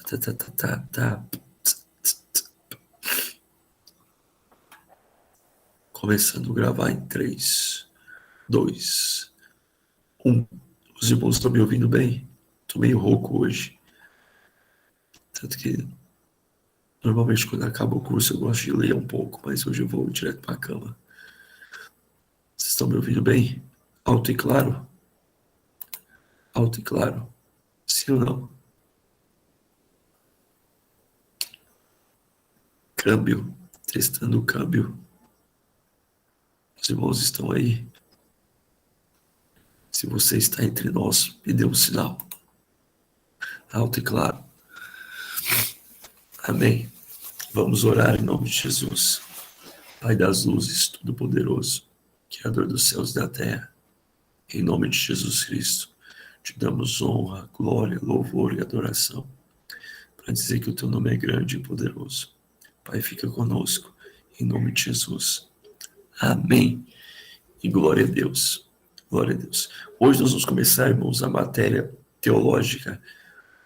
Tá. Começando a gravar em 3, 2, 1. Os irmãos estão me ouvindo bem? Estou meio rouco hoje. Tanto que normalmente quando acaba o curso eu gosto de ler um pouco, mas hoje eu vou direto para a cama. Vocês estão me ouvindo bem? Alto e claro? Alto e claro? Sim ou não? Câmbio. Testando o câmbio. Os irmãos estão aí? Se você está entre nós, me dê um sinal. Alto e claro. Amém. Vamos orar em nome de Jesus. Pai das luzes, todo-poderoso, Criador dos céus e da terra, em nome de Jesus Cristo, te damos honra, glória, louvor e adoração, para dizer que o teu nome é grande e poderoso. Pai, fica conosco, em nome de Jesus. Amém. E glória a Deus. Glória a Deus. Hoje nós vamos começar, irmãos, a matéria teológica,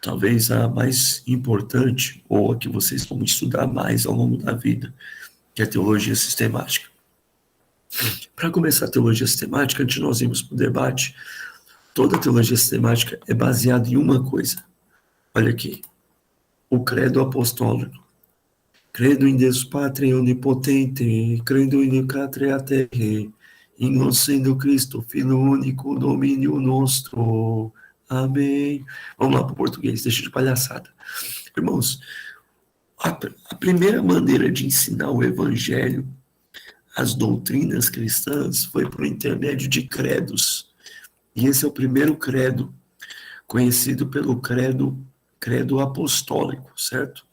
talvez a mais importante, ou a que vocês vão estudar mais ao longo da vida, que é a teologia sistemática. Para começar a teologia sistemática, antes de nós irmos para o debate, toda a teologia sistemática é baseada em uma coisa. Olha aqui, o credo apostólico. Credo in Deus Pátria onipotente, credo in Cátria Terre, in concedendo Cristo, Filho único, domínio nostro. Amém. Vamos lá para o português, deixa de palhaçada. Irmãos, a primeira maneira de ensinar o evangelho, as doutrinas cristãs, foi por intermédio de credos. E esse é o primeiro credo, conhecido pelo credo apostólico, certo?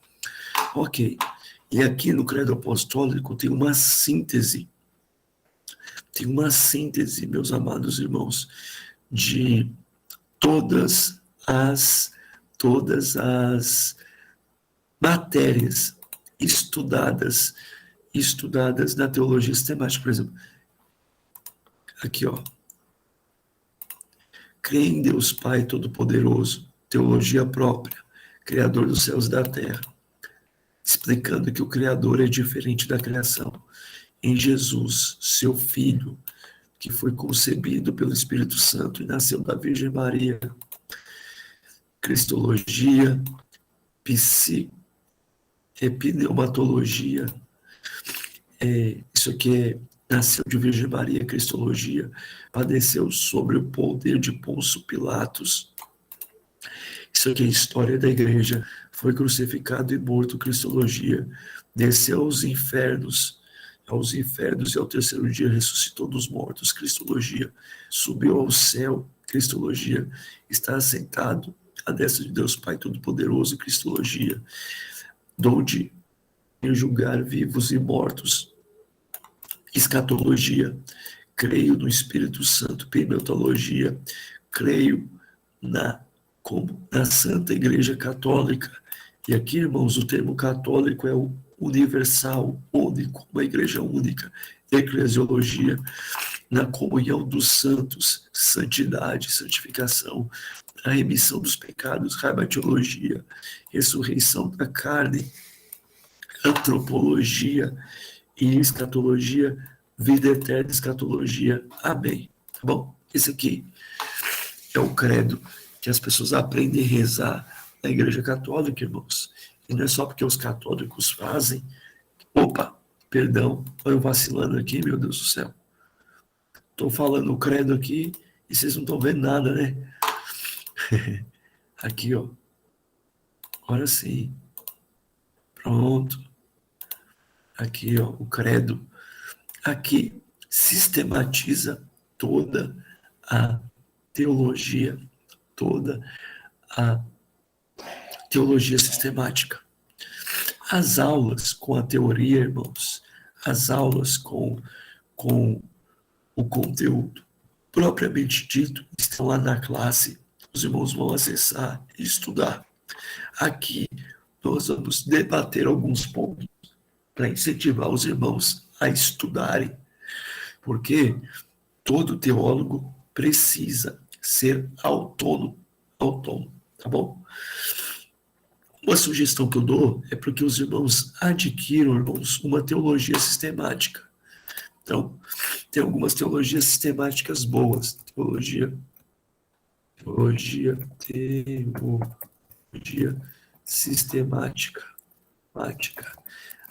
Ok. E aqui no credo apostólico tem uma síntese, meus amados irmãos, de todas as matérias estudadas na teologia sistemática. Por exemplo, aqui, ó. Crê em Deus Pai Todo-Poderoso, teologia própria, Criador dos céus e da terra, explicando que o Criador é diferente da criação. Em Jesus, seu Filho, que foi concebido pelo Espírito Santo e nasceu da Virgem Maria. Cristologia, pneumatologia, isso aqui nasceu de Virgem Maria, cristologia, padeceu sobre o poder de Pôncio Pilatos. Isso aqui é a história da igreja, foi crucificado e morto, cristologia, desceu aos infernos e ao terceiro dia ressuscitou dos mortos, cristologia, subiu ao céu, cristologia, está assentado à destra de Deus Pai Todo-Poderoso, cristologia, donde julgar vivos e mortos, escatologia, creio no Espírito Santo, pneumatologia, creio na Santa Igreja Católica. E aqui, irmãos, o termo católico é o universal, único, uma igreja única. Eclesiologia, na comunhão dos santos, santidade, santificação, a remissão dos pecados, rabatiologia, ressurreição da carne, antropologia e escatologia, vida eterna, escatologia. Amém. Tá bom? Esse aqui é o credo que as pessoas aprendem a rezar na Igreja Católica, irmãos. E não é só porque os católicos fazem. Opa, perdão, eu vacilando aqui, meu Deus do céu. Estou falando o credo aqui e vocês não estão vendo nada, né? Aqui, ó. Agora sim. Pronto. Aqui, ó, o credo. Aqui sistematiza toda a teologia, toda a teologia sistemática. As aulas com a teoria, irmãos, as aulas com o conteúdo propriamente dito estão lá na classe. Os irmãos vão acessar e estudar. Aqui nós vamos debater alguns pontos para incentivar os irmãos a estudarem, porque todo teólogo precisa ser autônomo, tá bom? Uma sugestão que eu dou é para que os irmãos adquiram, irmãos, uma teologia sistemática. Então, tem algumas teologias sistemáticas boas. Teologia sistemática.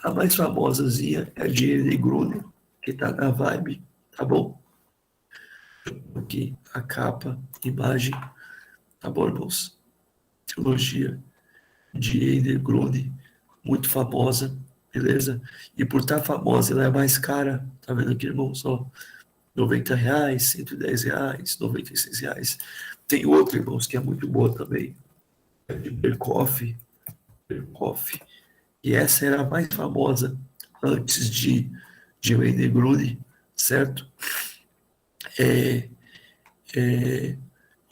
A mais famosazinha é a de N. Gruner, que está na Vibe, tá bom? Aqui a capa, imagem, tá bom, irmãos? Teologia de Eider Grune, muito famosa, beleza? E por estar famosa, ela é mais cara, tá vendo aqui, irmãos? Ó, R$ 90, R$ 110, R$ 96. Tem outra, irmãos, que é muito boa também, é de Berkoff, e essa era a mais famosa antes de Eider Grune, certo? E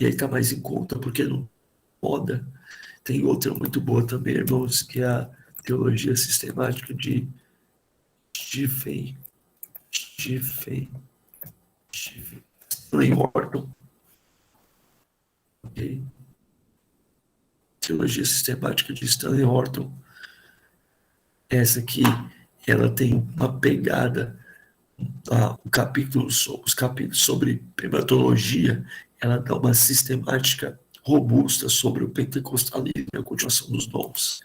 aí tá mais em conta, porque não moda. Tem outra muito boa também, irmãos, que é a teologia sistemática de Stephen Stanley Horton. Okay? Teologia sistemática de Stanley Horton. Essa aqui, ela tem uma pegada, os capítulos sobre primatologia, ela dá uma sistemática robusta sobre o pentecostalismo e a continuação dos dons.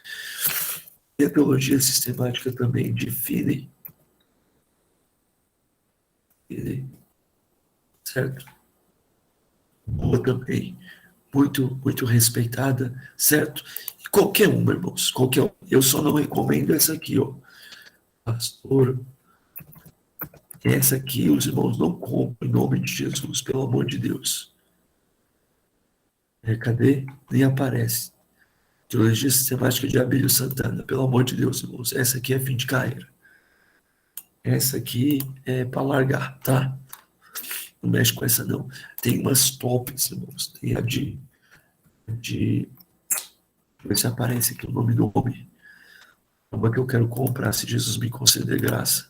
E a teologia sistemática também de Finney, certo? Boa também, muito respeitada, certo? E qualquer uma, irmãos, qualquer um. Eu só não recomendo essa aqui, ó. Pastor, essa aqui os irmãos não compram em nome de Jesus, pelo amor de Deus. Cadê? Nem aparece. Teologia sistemática de Abílio Santana, pelo amor de Deus, irmãos. Essa aqui é fim de carreira. Essa aqui é para largar, tá? Não mexe com essa, não. Tem umas tops, irmãos. Tem a de deixa eu ver se aparece aqui o nome do homem. Uma que eu quero comprar, se Jesus me conceder graça.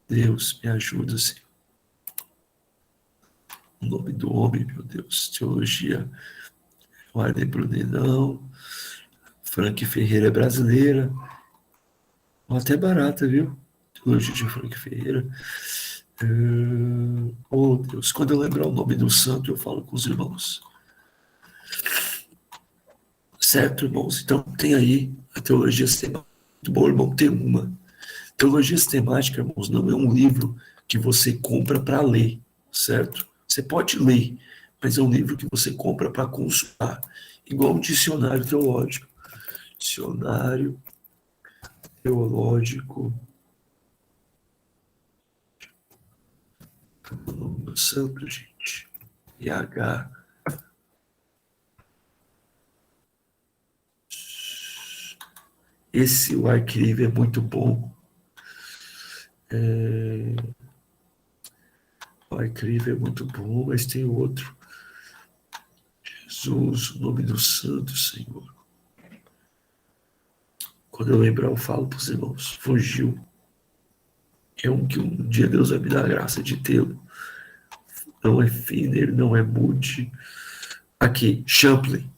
Deus, me ajuda, Senhor. O nome do homem, meu Deus. Teologia. Warden Brunet, não. Frank Ferreira é brasileira. Até barata, viu? Teologia de Frank Ferreira. Oh, Deus. Quando eu lembrar o nome do santo, eu falo com os irmãos. Certo, irmãos? Então, tem aí a teologia sistemática. Muito bom, irmão, tem uma. Teologia sistemática, irmãos, não é um livro que você compra para ler, certo? Você pode ler, mas é um livro que você compra para consultar, igual um dicionário teológico. Dicionário teológico. O nome do santo, gente. IH. Esse, o arquivo é muito bom. O arquivo é muito bom, mas tem outro. Jesus, o nome do santo, Senhor. Quando eu lembrar, eu falo para os irmãos. Fugiu. É um que um dia Deus vai me dar a graça de tê-lo. Não é Finner, não é Moody. Aqui, Champlin.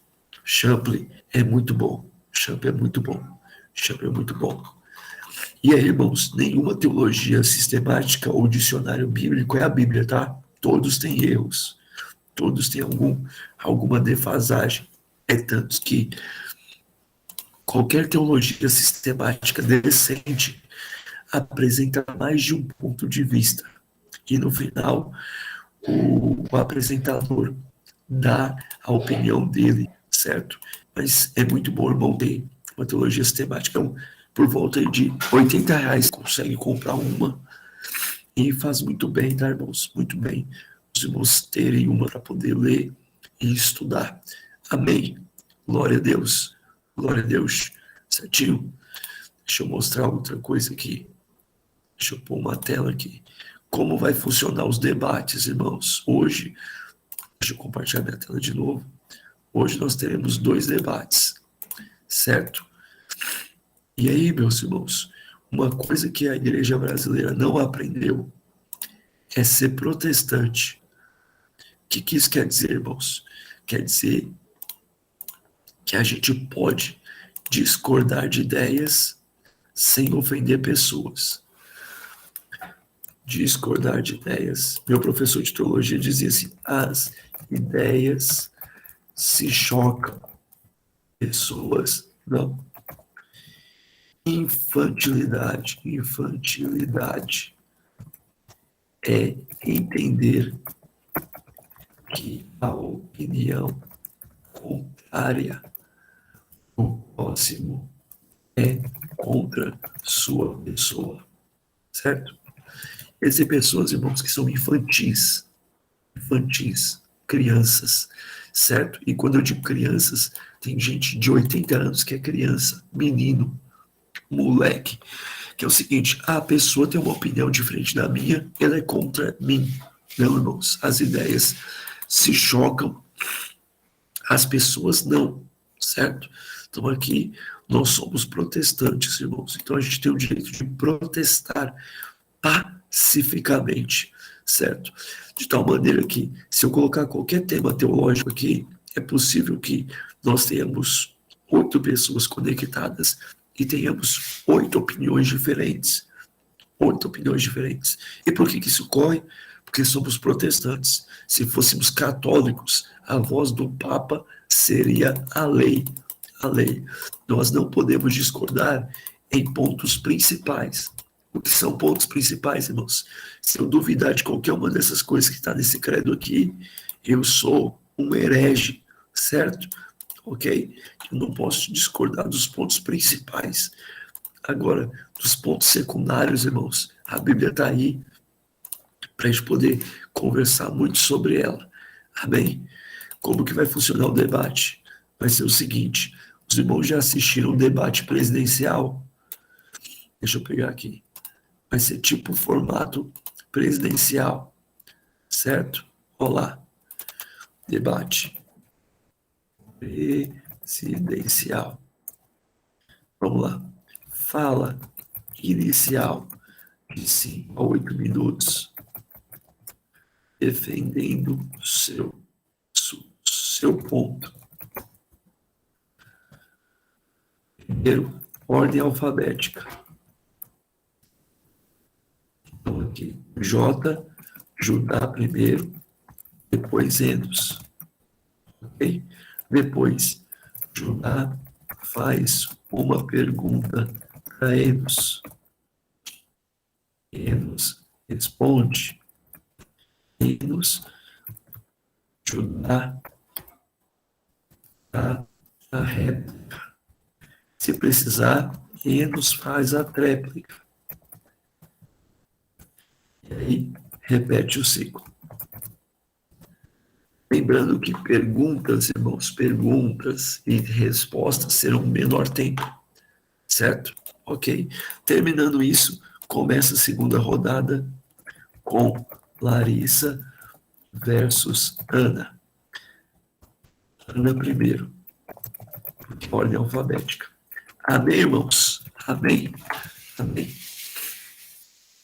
Champlin é muito bom. Champlin é muito bom. Champlin é muito bom. E aí, irmãos, nenhuma teologia sistemática ou dicionário bíblico é a Bíblia, tá? Todos têm erros. Todos têm alguma defasagem. É tanto que qualquer teologia sistemática decente apresenta mais de um ponto de vista. E no final, o apresentador dá a opinião dele, certo? Mas é muito bom, irmão, ter uma teologia sistemática. Então, por volta de R$ 80, consegue comprar uma e faz muito bem, tá, irmãos? Muito bem. Os irmãos terem uma para poder ler e estudar. Amém. Glória a Deus. Glória a Deus. Certinho? Deixa eu mostrar outra coisa aqui. Deixa eu pôr uma tela aqui. Como vai funcionar os debates, irmãos? Hoje, deixa eu compartilhar minha tela de novo. Hoje nós teremos 2 debates, certo? E aí, meus irmãos, uma coisa que a igreja brasileira não aprendeu é ser protestante. O que isso quer dizer, irmãos? Quer dizer que a gente pode discordar de ideias sem ofender pessoas. Discordar de ideias. Meu professor de teologia dizia assim: as ideias se chocam, pessoas não. Infantilidade. Infantilidade é entender que a opinião contrária do próximo é contra sua pessoa, certo? Existem pessoas, irmãos, que são infantis, crianças, certo? E quando eu digo crianças, tem gente de 80 anos que é criança, menino, moleque, que é o seguinte: a pessoa tem uma opinião diferente da minha, ela é contra mim. Não, irmãos, as ideias se chocam, as pessoas não, certo? Então aqui nós somos protestantes, irmãos, então a gente tem o direito de protestar pacificamente, certo? De tal maneira que, se eu colocar qualquer tema teológico aqui, é possível que nós tenhamos 8 pessoas conectadas e tenhamos 8 opiniões diferentes. 8 opiniões diferentes. E por que isso ocorre? Porque somos protestantes. Se fôssemos católicos, a voz do Papa seria a lei. A lei. Nós não podemos discordar em pontos principais. O que são pontos principais, irmãos? Se eu duvidar de qualquer uma dessas coisas que está nesse credo aqui, eu sou um herege, certo? Ok? Eu não posso discordar dos pontos principais. Agora, dos pontos secundários, irmãos, a Bíblia está aí para a gente poder conversar muito sobre ela. Amém? Como que vai funcionar o debate? Vai ser o seguinte: os irmãos já assistiram o debate presidencial? Deixa eu pegar aqui. Vai ser tipo formato presidencial, certo? Olá, debate presidencial. Vamos lá. Fala inicial de 5 a 8 minutos, defendendo seu ponto. Primeiro, ordem alfabética. Então aqui, J, Judá primeiro, depois Enos. Ok? Depois, Judá faz uma pergunta para Enos. Enos responde. Enos, Judá dá a réplica. Se precisar, Enos faz a tréplica. E aí, repete o ciclo. Lembrando que perguntas, irmãos, perguntas e respostas serão menor tempo, certo? Ok? Terminando isso, começa a segunda rodada com Larissa versus Ana. Ana primeiro, ordem alfabética. Amém, irmãos? Amém? Amém?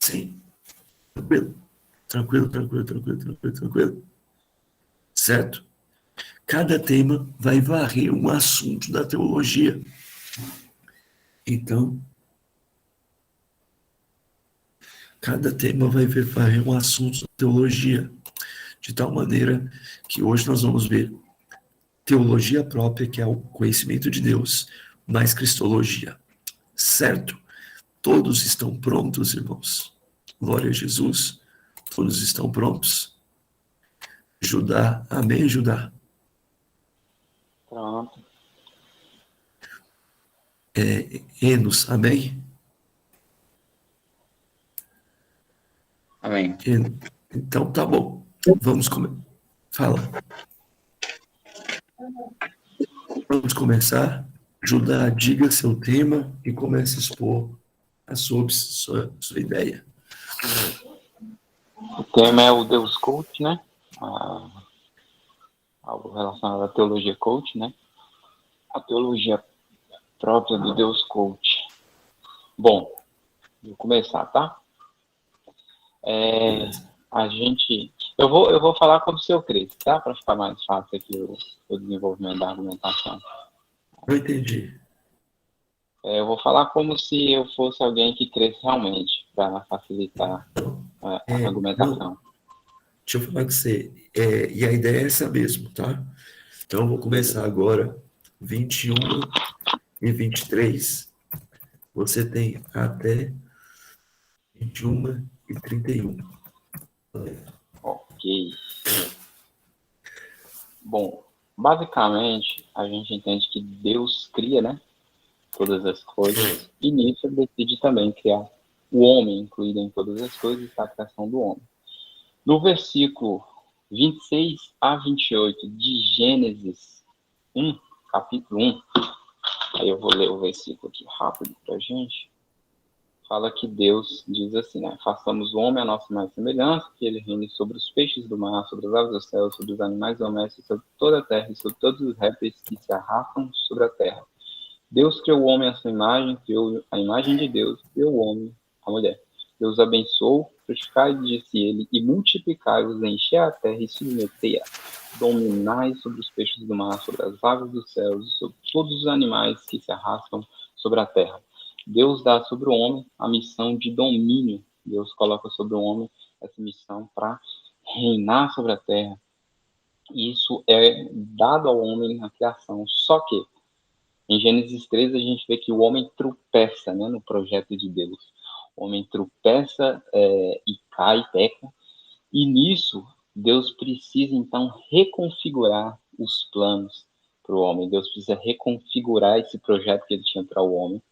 Sim? Tranquilo? Tranquilo? Certo? Cada tema vai varrer um assunto da teologia. Então, cada tema vai varrer um assunto da teologia, de tal maneira que hoje nós vamos ver teologia própria, que é o conhecimento de Deus, mais cristologia. Certo? Todos estão prontos, irmãos? Glória a Jesus. Todos estão prontos? Judá. Amém, Judá? Pronto. Enos. Amém? Amém. Então, tá bom. Vamos começar. Fala. Vamos começar. Judá, diga seu tema e comece a expor a sua ideia. O tema é o Deus Coach, né? Algo relacionado à teologia coach, né? A teologia própria do Deus Coach. Bom, vou começar, tá? Eu vou falar como se eu cresce, tá? Para ficar mais fácil aqui o desenvolvimento da argumentação. Não entendi. Eu vou falar como se eu fosse alguém que cresce realmente, para facilitar a Não, argumentação. deixa eu falar com você. E a ideia é essa mesmo, tá? Então, eu vou começar Beleza. agora, 21 e 23. Você tem até 21 e 31. Ok. Bom, basicamente, a gente entende que Deus cria, né, todas as coisas, e nisso ele decide também criar o homem, incluído em todas as coisas, está a criação do homem. No versículo 26 a 28 de Gênesis 1, capítulo 1, aí eu vou ler o versículo aqui rápido para a gente. Fala que Deus diz assim, né? Façamos o homem a nossa mais semelhança, que ele reine sobre os peixes do mar, sobre as aves do céu, sobre os animais domésticos, sobre toda a terra e sobre todos os répteis que se arrastam sobre a terra. Deus criou o homem à sua imagem, criou a imagem de Deus, criou o homem, a mulher. Deus abençoou, frutificai, disse ele, e multiplicai-vos, enchei a terra e submetei-a. Dominai sobre os peixes do mar, sobre as aves dos céus, e sobre todos os animais que se arrastam sobre a terra. Deus dá sobre o homem a missão de domínio. Deus coloca sobre o homem essa missão para reinar sobre a terra. E isso é dado ao homem na criação. Só que em Gênesis 3, a gente vê que o homem tropeça, né, no projeto de Deus. O homem tropeça e cai, peca. E nisso, Deus precisa, então, reconfigurar os planos para o homem. Deus precisa reconfigurar esse projeto que ele tinha para o homem,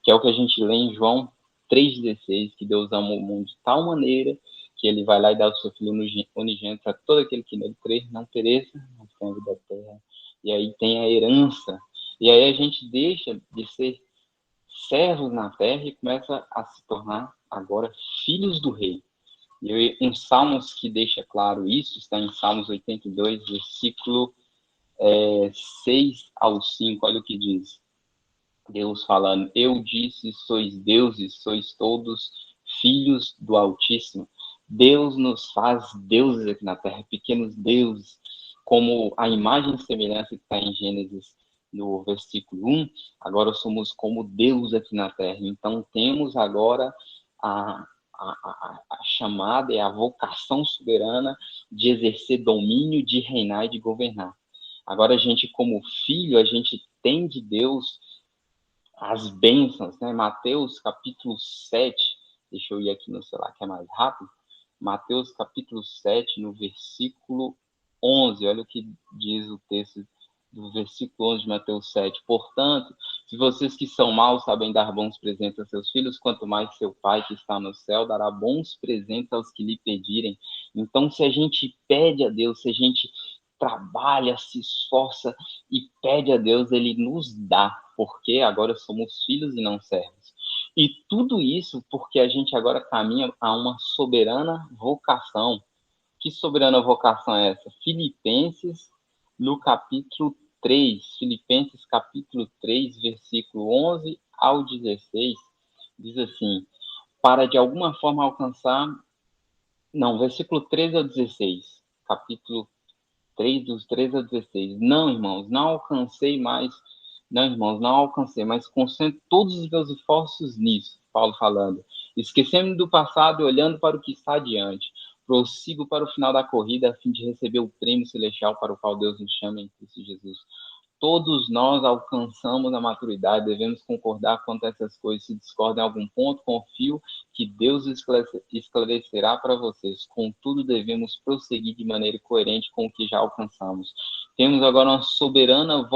que é o que a gente lê em João 3,16, que Deus ama o mundo de tal maneira que ele vai lá e dá o seu Filho unigênito para todo aquele que nele crê, não pereça, mas tenha vida eterna. E aí tem a herança. E aí a gente deixa de ser servos na terra e começa a se tornar agora filhos do rei. E um Salmos que deixa claro isso, está em Salmos 82, versículo 6 ao 5, olha o que diz. Deus falando, eu disse, sois deuses, sois todos filhos do Altíssimo. Deus nos faz deuses aqui na terra, pequenos deuses, como a imagem e semelhança que está em Gênesis no versículo 1, agora somos como Deus aqui na terra. Então temos agora a chamada e a vocação soberana de exercer domínio, de reinar e de governar. Agora a gente, como filho, a gente tem de Deus as bênçãos, né? Mateus capítulo 7, deixa eu ir aqui no celular que é mais rápido. Mateus capítulo 7, no versículo 11, olha o que diz o texto do versículo 11 de Mateus 7. Portanto, se vocês que são maus sabem dar bons presentes a seus filhos, quanto mais seu Pai que está no céu dará bons presentes aos que lhe pedirem. Então, se a gente pede a Deus, se a gente trabalha, se esforça e pede a Deus, ele nos dá, porque agora somos filhos e não servos. E tudo isso porque a gente agora caminha a uma soberana vocação. Que soberana vocação é essa? Filipenses, no capítulo 3, Filipenses capítulo 3, versículo 11 ao 16, diz assim, para de alguma forma alcançar, não, versículo 13 ao 16, capítulo 3, dos 13 a 16. Não, irmãos, não alcancei mais. Não, irmãos, não alcancei, mas concentro todos os meus esforços nisso. Paulo falando. Esquecendo do passado e olhando para o que está adiante. Prossigo para o final da corrida a fim de receber o prêmio celestial para o qual Deus nos chama em Cristo Jesus. Todos nós alcançamos a maturidade, devemos concordar quanto a essas coisas. Se discordam em algum ponto, confio que Deus esclarecerá para vocês. Contudo, devemos prosseguir de maneira coerente com o que já alcançamos. Temos agora uma soberana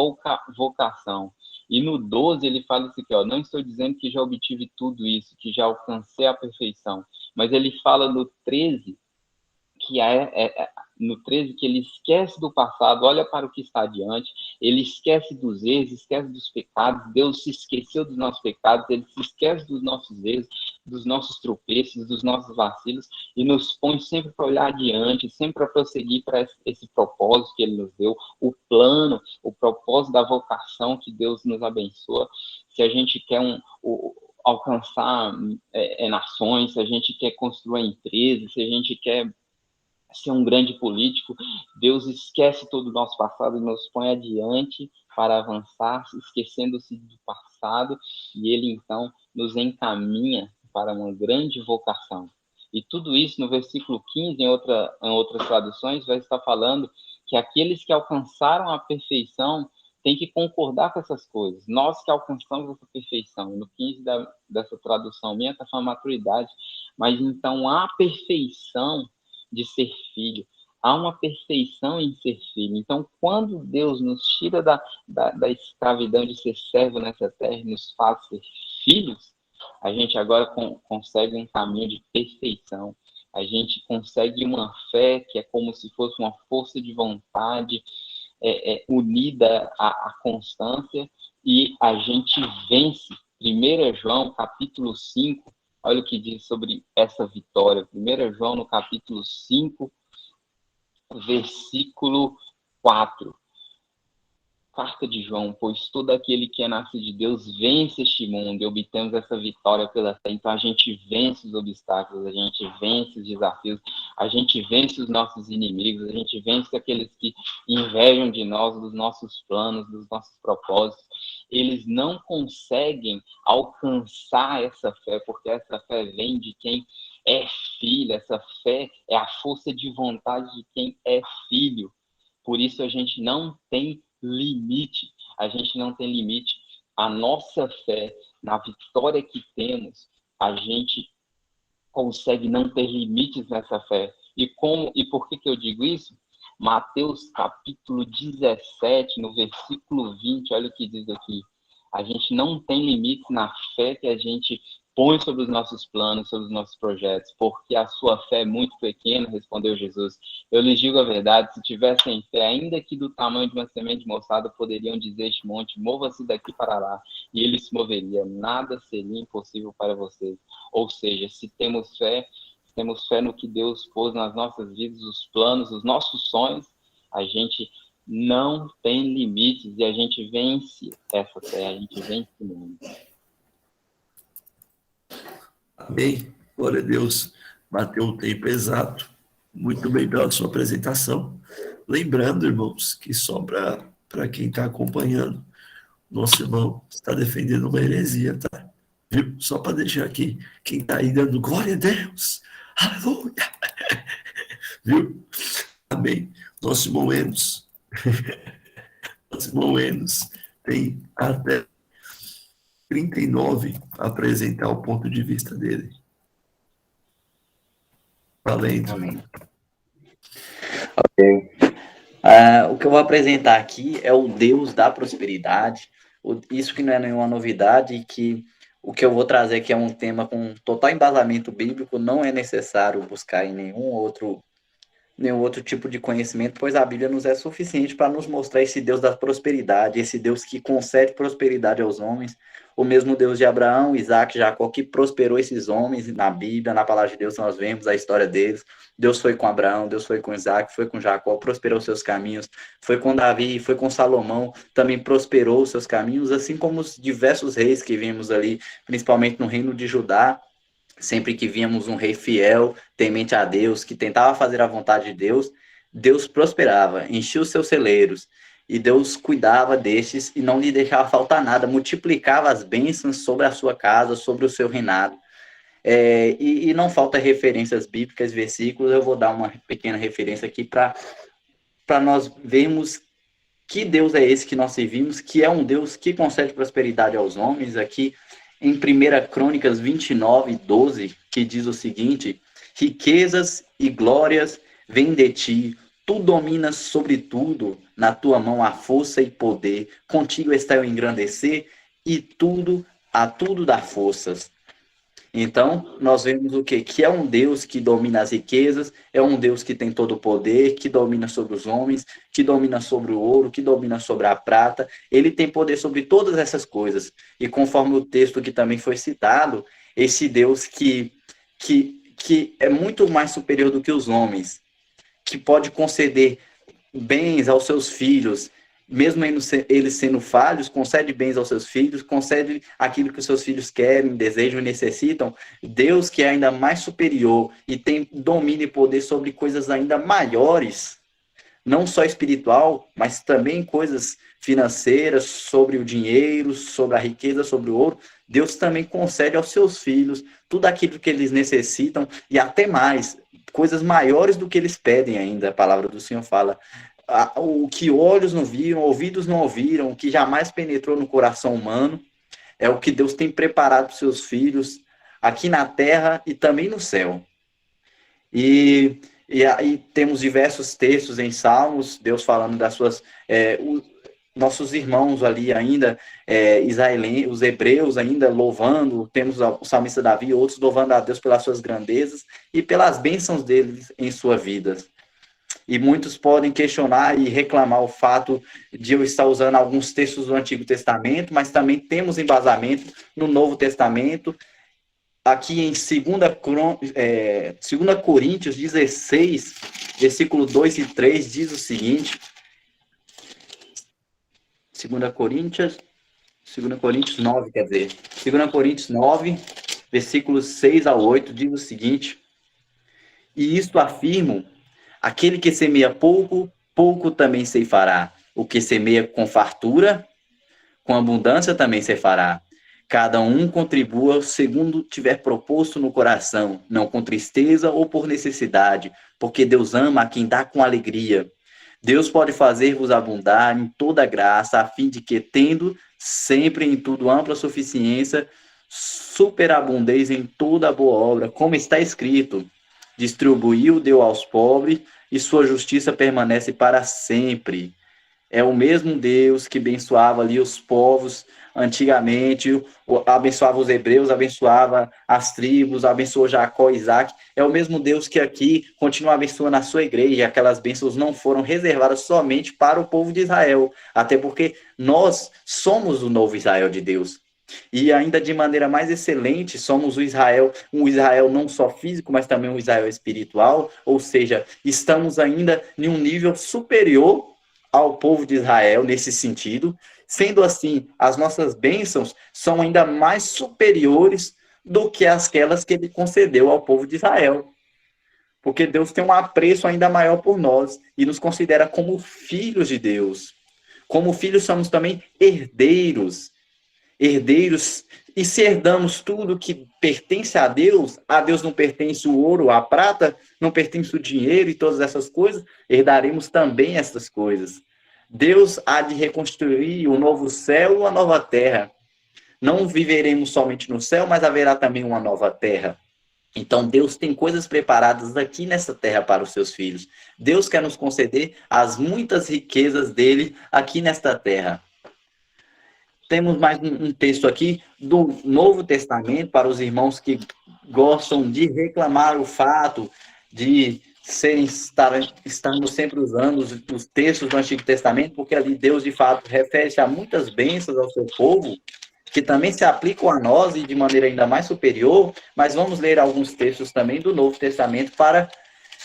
vocação. E no 12 ele fala isso aqui, ó, não estou dizendo que já obtive tudo isso, que já alcancei a perfeição, mas ele fala no 13 que no 13, que ele esquece do passado, olha para o que está adiante, ele esquece dos erros, esquece dos pecados, Deus se esqueceu dos nossos pecados, ele se esquece dos nossos erros, dos nossos tropeços, dos nossos vacilos, e nos põe sempre para olhar adiante, sempre para prosseguir para esse propósito que ele nos deu, o plano, o propósito da vocação que Deus nos abençoa. Se a gente quer alcançar nações, se a gente quer construir empresas, se a gente quer ser um grande político. Deus esquece todo o nosso passado e nos põe adiante para avançar, esquecendo-se do passado, e ele então nos encaminha para uma grande vocação. E tudo isso no versículo 15, em outras traduções, vai estar falando que aqueles que alcançaram a perfeição têm que concordar com essas coisas. Nós que alcançamos essa perfeição. No 15 dessa tradução minha está falando maturidade, mas então a perfeição de ser filho. Há uma perfeição em ser filho. Então, quando Deus nos tira da escravidão de ser servo nessa terra e nos faz ser filhos, a gente agora consegue um caminho de perfeição. A gente consegue uma fé que é como se fosse uma força de vontade unida à constância, e a gente vence. 1 João, capítulo 5, olha o que diz sobre essa vitória. 1 João, no capítulo 5, versículo 4. Carta de João: pois todo aquele que é nascido de Deus vence este mundo, e obtemos essa vitória pela fé. Então a gente vence os obstáculos, a gente vence os desafios, a gente vence os nossos inimigos, a gente vence aqueles que invejam de nós, dos nossos planos, dos nossos propósitos. Eles não conseguem alcançar essa fé, porque essa fé vem de quem é filho, essa fé é a força de vontade de quem é filho. Por isso a gente não tem limite, a gente não tem limite. A nossa fé, na vitória que temos, a gente consegue não ter limites nessa fé. E por que eu digo isso? Mateus capítulo 17, no versículo 20, olha o que diz aqui. A gente não tem limites na fé que a gente põe sobre os nossos planos, sobre os nossos projetos, porque a sua fé é muito pequena, respondeu Jesus. Eu lhes digo a verdade, se tivessem fé, ainda que do tamanho de uma semente de mostarda, poderiam dizer este monte, mova-se daqui para lá, e ele se moveria. Nada seria impossível para vocês. Ou seja, se temos fé no que Deus pôs nas nossas vidas, os planos, os nossos sonhos, a gente não tem limites, e a gente vence essa fé, a gente vence o mundo. Amém. Glória a Deus. Bateu o tempo exato. Muito bem pela sua apresentação. Lembrando, irmãos, que só para quem está acompanhando, nosso irmão está defendendo uma heresia, tá? Viu? Só para deixar aqui, quem está aí dando glória a Deus. Aleluia. Viu? Amém. Nosso irmão Enos. Nosso irmão Enos tem até 39 a apresentar o ponto de vista dele. Valendo. Amém. Ok. O que eu vou apresentar aqui é o Deus da prosperidade. Isso que não é nenhuma novidade, que o que eu vou trazer aqui é um tema com total embasamento bíblico, não é necessário buscar em nenhum outro tipo de conhecimento, pois a Bíblia nos é suficiente para nos mostrar esse Deus da prosperidade, esse Deus que concede prosperidade aos homens, o mesmo Deus de Abraão, Isaac, Jacó, que prosperou esses homens na Bíblia, na palavra de Deus, nós vemos a história deles. Deus foi com Abraão, Deus foi com Isaac, foi com Jacó, prosperou seus caminhos, foi com Davi, foi com Salomão, também prosperou os seus caminhos, assim como os diversos reis que vimos ali, principalmente no reino de Judá. Sempre que víamos um rei fiel, temente a Deus, que tentava fazer a vontade de Deus, Deus prosperava, enchia os seus celeiros, e Deus cuidava destes e não lhe deixava faltar nada, multiplicava as bênçãos sobre a sua casa, sobre o seu reinado. E não falta referências bíblicas, versículos. Eu vou dar uma pequena referência aqui para nós vermos que Deus é esse que nós servimos, que é um Deus que concede prosperidade aos homens. Aqui em 1 Crônicas 29, 12, que diz o seguinte: riquezas e glórias vêm de ti, tu dominas sobre tudo, na tua mão há força e poder, contigo está o engrandecer, e a tudo dá forças. Então, nós vemos o quê? Que é um Deus que domina as riquezas, é um Deus que tem todo o poder, que domina sobre os homens, que domina sobre o ouro, que domina sobre a prata. Ele tem poder sobre todas essas coisas. E conforme o texto que também foi citado, esse Deus que é muito mais superior do que os homens, que pode conceder bens aos seus filhos, mesmo eles sendo falhos, concede bens aos seus filhos, concede aquilo que os seus filhos querem, desejam e necessitam. Deus, que é ainda mais superior e tem domínio e poder sobre coisas ainda maiores, não só espiritual, mas também coisas financeiras, sobre o dinheiro, sobre a riqueza, sobre o ouro. Deus também concede aos seus filhos tudo aquilo que eles necessitam e até mais, coisas maiores do que eles pedem ainda. A palavra do Senhor fala: o que olhos não viram, ouvidos não ouviram, o que jamais penetrou no coração humano, é o que Deus tem preparado para os seus filhos aqui na terra e também no céu. E aí temos diversos textos em Salmos, Deus falando das suas... nossos irmãos ali ainda, israelenses, os hebreus ainda louvando, temos o salmista Davi e outros louvando a Deus pelas suas grandezas e pelas bênçãos deles em sua vida. E muitos podem questionar e reclamar o fato de eu estar usando alguns textos do Antigo Testamento, mas também temos embasamento no Novo Testamento. Aqui em 2 Coríntios 16, versículo 2 e 3, diz o seguinte... 2 Coríntios 9, quer dizer, 2 Coríntios 9, versículos 6 a 8, diz o seguinte: e isto afirmo, aquele que semeia pouco, pouco também ceifará. O que semeia com fartura, com abundância também ceifará. Cada um contribua segundo tiver proposto no coração, não com tristeza ou por necessidade, porque Deus ama a quem dá com alegria. Deus pode fazer-vos abundar em toda graça, a fim de que, tendo sempre em tudo ampla suficiência, superabundeis em toda boa obra, como está escrito: distribuiu, deu aos pobres, e sua justiça permanece para sempre. É o mesmo Deus que abençoava ali os povos antigamente, abençoava os hebreus, abençoava as tribos, abençoou Jacó e Isaac. É o mesmo Deus que aqui continua abençoando a sua igreja. Aquelas bênçãos não foram reservadas somente para o povo de Israel, até porque nós somos o novo Israel de Deus. E ainda de maneira mais excelente, somos um Israel não só físico, mas também um Israel espiritual, ou seja, estamos ainda em um nível superior ao povo de Israel nesse sentido. Sendo assim, as nossas bênçãos são ainda mais superiores do que aquelas que ele concedeu ao povo de Israel. Porque Deus tem um apreço ainda maior por nós e nos considera como filhos de Deus. Como filhos, somos também herdeiros. Herdeiros, e se herdamos tudo que pertence a Deus não pertence o ouro, a prata, não pertence o dinheiro e todas essas coisas, herdaremos também essas coisas. Deus há de reconstruir o novo céu e uma nova terra. Não viveremos somente no céu, mas haverá também uma nova terra. Então Deus tem coisas preparadas aqui nessa terra para os seus filhos. Deus quer nos conceder as muitas riquezas dele aqui nesta terra. Temos mais um texto aqui do Novo Testamento para os irmãos que gostam de reclamar o fato de estarmos sempre usando os textos do Antigo Testamento, porque ali Deus, de fato, refere-se a muitas bênçãos ao seu povo, que também se aplicam a nós e de maneira ainda mais superior, mas vamos ler alguns textos também do Novo Testamento para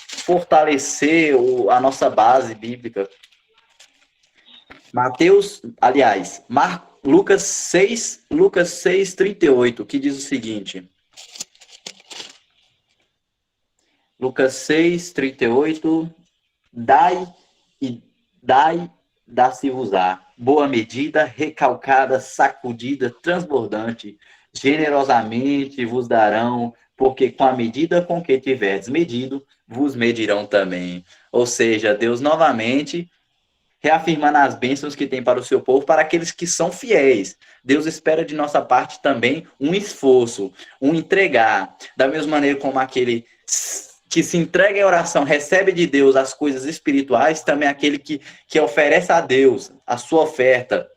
fortalecer a nossa base bíblica. Lucas 6, 38, que diz o seguinte. Lucas 6, 38. Dá-se-vos-á. Boa medida, recalcada, sacudida, transbordante, generosamente vos darão, porque com a medida com que tiverdes medido, vos medirão também. Ou seja, Deus novamente reafirmando as bênçãos que tem para o seu povo, para aqueles que são fiéis. Deus espera de nossa parte também um esforço, um entregar. Da mesma maneira como aquele que se entrega em oração, recebe de Deus as coisas espirituais, também aquele que oferece a Deus a sua oferta,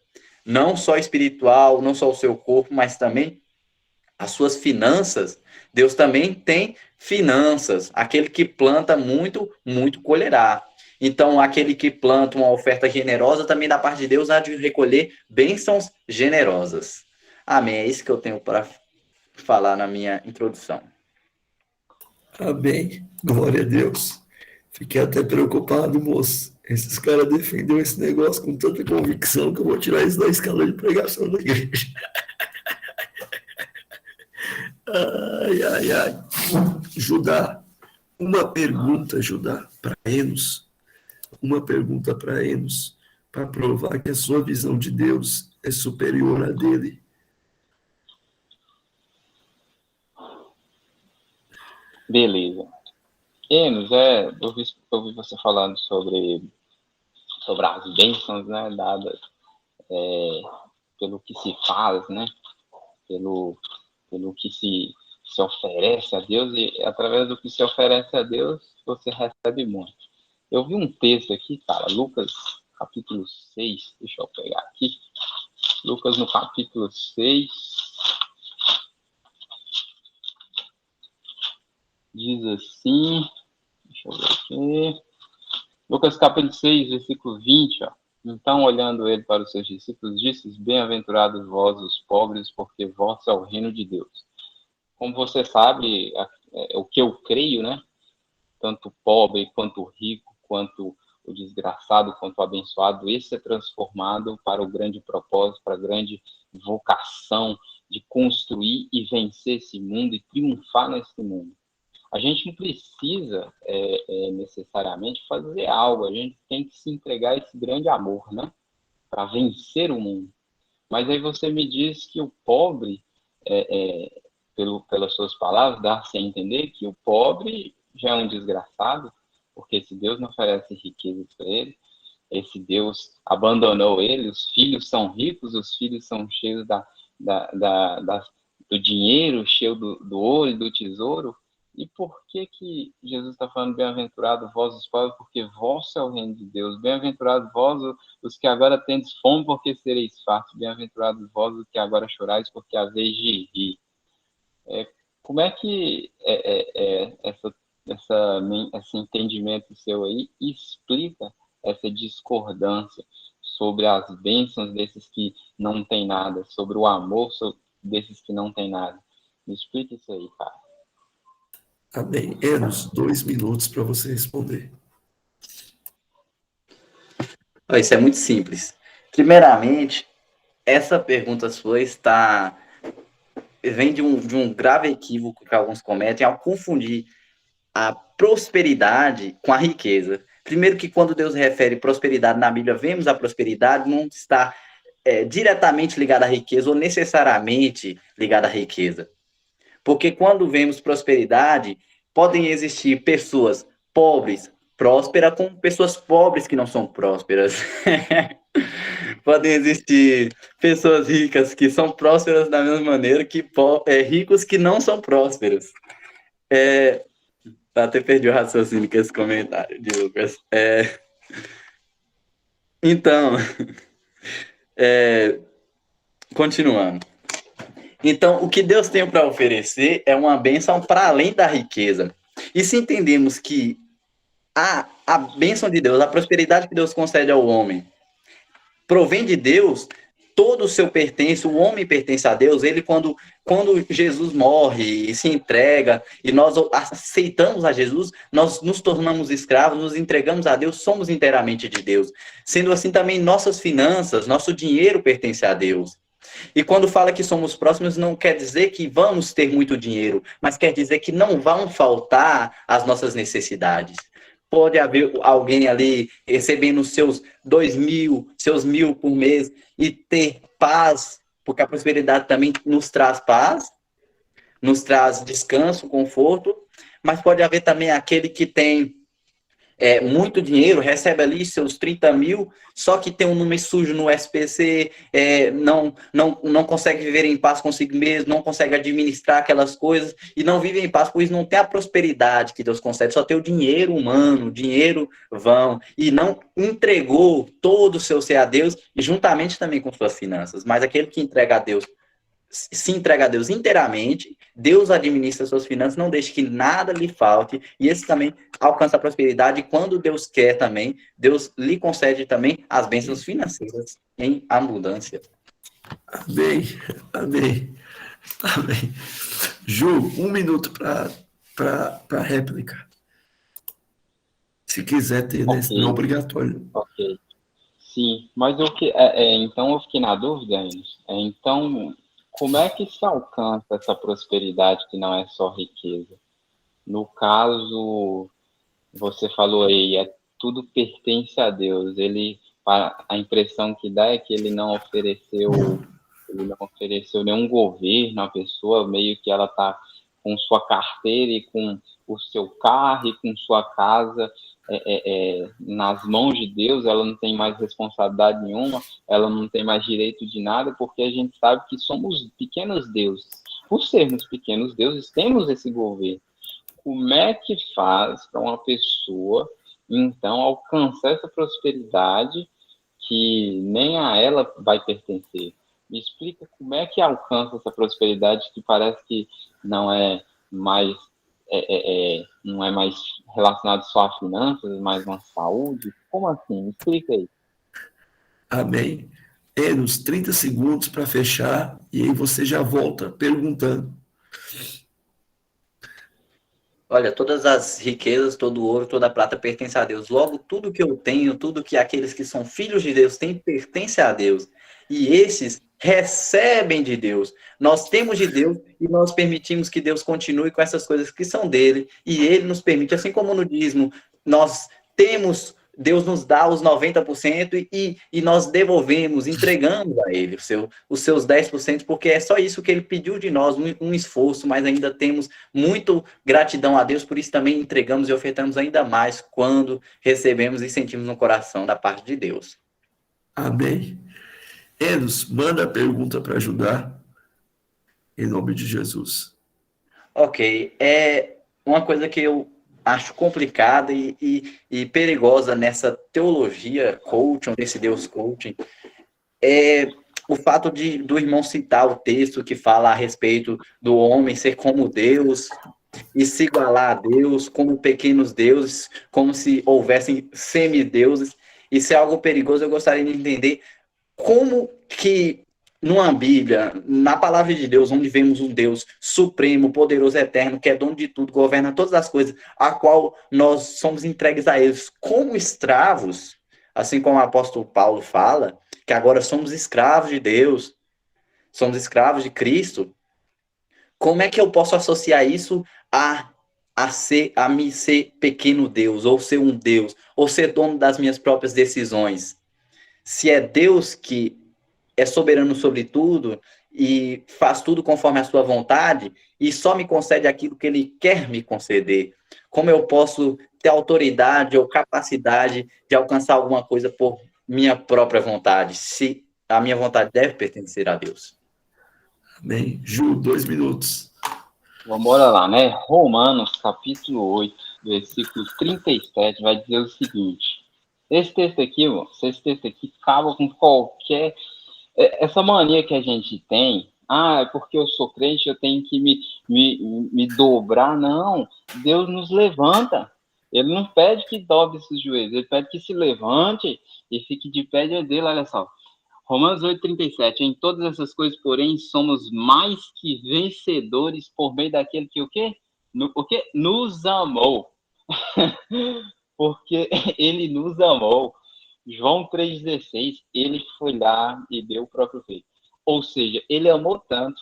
não só espiritual, não só o seu corpo, mas também as suas finanças. Deus também tem finanças. Aquele que planta muito, muito colherá. Então, aquele que planta uma oferta generosa, também da parte de Deus há de recolher bênçãos generosas. Amém. É isso que eu tenho para falar na minha introdução. Amém. Glória a Deus. Fiquei até preocupado, moço. Esses caras defenderam esse negócio com tanta convicção que eu vou tirar isso da escala de pregação da igreja. Ai, ai, ai. Judá, uma pergunta, Judá, para Enos. Uma pergunta para Enos, para provar que a sua visão de Deus é superior à dele. Beleza. Enos, eu vi você falando sobre as bênçãos, né, dadas pelo que se faz, né, pelo que se oferece a Deus, e através do que se oferece a Deus, você recebe muito. Eu vi um texto aqui, cara, Lucas, capítulo 6, deixa eu pegar aqui, Lucas no capítulo 6, diz assim, deixa eu ver aqui, Lucas capítulo 6, versículo 20, ó. Então, olhando ele para os seus discípulos, disse: bem-aventurados vós, os pobres, porque vosso é o reino de Deus. Como você sabe, o que eu creio, né? Tanto o pobre, quanto o rico, quanto o desgraçado, quanto o abençoado, esse é transformado para o grande propósito, para a grande vocação de construir e vencer esse mundo e triunfar nesse mundo. A gente não precisa necessariamente fazer algo, a gente tem que se entregar a esse grande amor, né? Para vencer o mundo. Mas aí você me diz que o pobre, pelas suas palavras, dá-se a entender que o pobre já é um desgraçado, porque esse Deus não oferece riquezas para ele, esse Deus abandonou ele, os filhos são ricos, os filhos são cheios do dinheiro, cheio do ouro e do tesouro. E por que Jesus está falando bem-aventurado vós os pobres? Porque vosso é o reino de Deus. Bem-aventurado vós os que agora tendes fome, porque sereis fartos. Bem-aventurados vós os que agora chorais, porque haveis de rir. Como é que esse entendimento seu aí explica essa discordância sobre as bênçãos desses que não têm nada, sobre o amor desses que não têm nada? Me explica isso aí, cara. Amém. Enos, 2 minutos para você responder. Isso é muito simples. Primeiramente, essa pergunta sua vem de um grave equívoco que alguns cometem ao confundir a prosperidade com a riqueza. Primeiro que quando Deus refere prosperidade na Bíblia, vemos a prosperidade não está diretamente ligada à riqueza ou necessariamente ligada à riqueza. Porque quando vemos prosperidade, podem existir pessoas pobres, prósperas, com pessoas pobres que não são prósperas. Podem existir pessoas ricas que são prósperas da mesma maneira que ricos que não são prósperos. Até perdi o raciocínio com esse comentário de Lucas. Então, continuando. Então, o que Deus tem para oferecer é uma bênção para além da riqueza. E se entendemos que a bênção de Deus, a prosperidade que Deus concede ao homem, provém de Deus, todo o seu pertence, o homem pertence a Deus. Ele, quando Jesus morre e se entrega, e nós aceitamos a Jesus, nós nos tornamos escravos, nos entregamos a Deus, somos inteiramente de Deus. Sendo assim, também nossas finanças, nosso dinheiro pertence a Deus. E quando fala que somos próximos, não quer dizer que vamos ter muito dinheiro, mas quer dizer que não vão faltar as nossas necessidades. Pode haver alguém ali recebendo seus 2.000, seus 1.000 por mês e ter paz, porque a prosperidade também nos traz paz, nos traz descanso, conforto, mas pode haver também aquele que tem muito dinheiro, recebe ali seus 30 mil, só que tem um nome sujo no SPC, não consegue viver em paz consigo mesmo, não consegue administrar aquelas coisas, e não vive em paz, pois não tem a prosperidade que Deus concede, só tem o dinheiro humano, dinheiro vão, e não entregou todo o seu ser a Deus, e juntamente também com suas finanças. Mas aquele que entrega a Deus, se entrega a Deus inteiramente, Deus administra suas finanças, não deixe que nada lhe falte, e esse também alcança a prosperidade, e quando Deus quer também, Deus lhe concede também as bênçãos financeiras em abundância. Amém, amém, amém. Ju, 1 minuto para réplica. Se quiser ter, né? Não é Ok, obrigatório. ok. Sim, mas então eu fiquei na dúvida, Enes. Então, como é que se alcança essa prosperidade que não é só riqueza? No caso, você falou aí, tudo pertence a Deus. A impressão que dá é que ele não ofereceu nenhum governo à pessoa, meio que ela está com sua carteira e com o seu carro e com sua casa nas mãos de Deus, ela não tem mais responsabilidade nenhuma, ela não tem mais direito de nada, porque a gente sabe que somos pequenos deuses. Por sermos pequenos deuses, temos esse governo. Como é que faz para uma pessoa, então, alcançar essa prosperidade que nem a ela vai pertencer? Me explica como é que alcança essa prosperidade que parece que não é mais não é mais relacionado só a finanças, mas uma saúde? Como assim? Me explica aí. Amém. Uns 30 segundos para fechar e aí você já volta perguntando. Olha, todas as riquezas, todo o ouro, toda a prata pertence a Deus. Logo, tudo que eu tenho, tudo que aqueles que são filhos de Deus têm, pertence a Deus. E esses recebem de Deus. Nós temos de Deus e nós permitimos que Deus continue com essas coisas que são dele. E ele nos permite, assim como no dízimo, nós temos, Deus nos dá os 90% e nós devolvemos, entregamos a ele os seus 10%, porque é só isso que ele pediu de nós, um esforço, mas ainda temos muito gratidão a Deus, por isso também entregamos e ofertamos ainda mais quando recebemos e sentimos no coração da parte de Deus. Amém. Manda a pergunta para ajudar, em nome de Jesus. Ok, é uma coisa que eu acho complicada e perigosa nessa teologia coaching, desse Deus coaching, é o fato do irmão citar o texto que fala a respeito do homem ser como Deus e se igualar a Deus como pequenos deuses, como se houvessem semideuses. Isso é algo perigoso. Eu gostaria de entender como que numa Bíblia, na palavra de Deus, onde vemos um Deus supremo, poderoso, eterno, que é dono de tudo, governa todas as coisas, a qual nós somos entregues a eles como escravos, assim como o apóstolo Paulo fala, que agora somos escravos de Deus, somos escravos de Cristo. Como é que eu posso associar isso a me ser pequeno Deus, ou ser um Deus, ou ser dono das minhas próprias decisões? Se é Deus que é soberano sobre tudo e faz tudo conforme a sua vontade e só me concede aquilo que ele quer me conceder, como eu posso ter autoridade ou capacidade de alcançar alguma coisa por minha própria vontade, se a minha vontade deve pertencer a Deus? Amém. Ju, 2 minutos. Vamos lá, né? Romanos, capítulo 8, versículo 37, vai dizer o seguinte. Esse texto aqui acaba com qualquer... Essa mania que a gente tem, é porque eu sou crente, eu tenho que me dobrar. Não, Deus nos levanta. Ele não pede que dobre os joelhos, ele pede que se levante e fique de pé diante dele. Olha só, Romanos 8,37. Em todas essas coisas, porém, somos mais que vencedores por meio daquele que o quê? O quê? Nos amou. Porque ele nos amou. João 3,16, ele foi lá e deu o próprio filho. Ou seja, ele amou tanto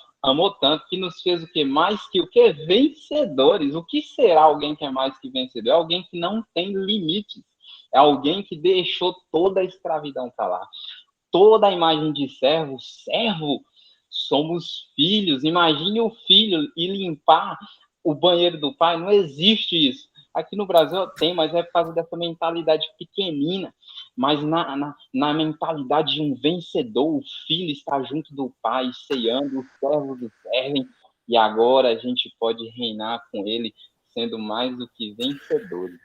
que nos fez o que? Mais que o que? Vencedores. O que será alguém que é mais que vencedor? É alguém que não tem limites. É alguém que deixou toda a escravidão para lá. Toda a imagem de servo, somos filhos. Imagine o filho ir limpar o banheiro do pai, não existe isso. Aqui no Brasil tem, mas é por causa dessa mentalidade pequenina. Mas na mentalidade de um vencedor, o filho está junto do pai, ceando, os servos o servem, e agora a gente pode reinar com ele, sendo mais do que vencedores.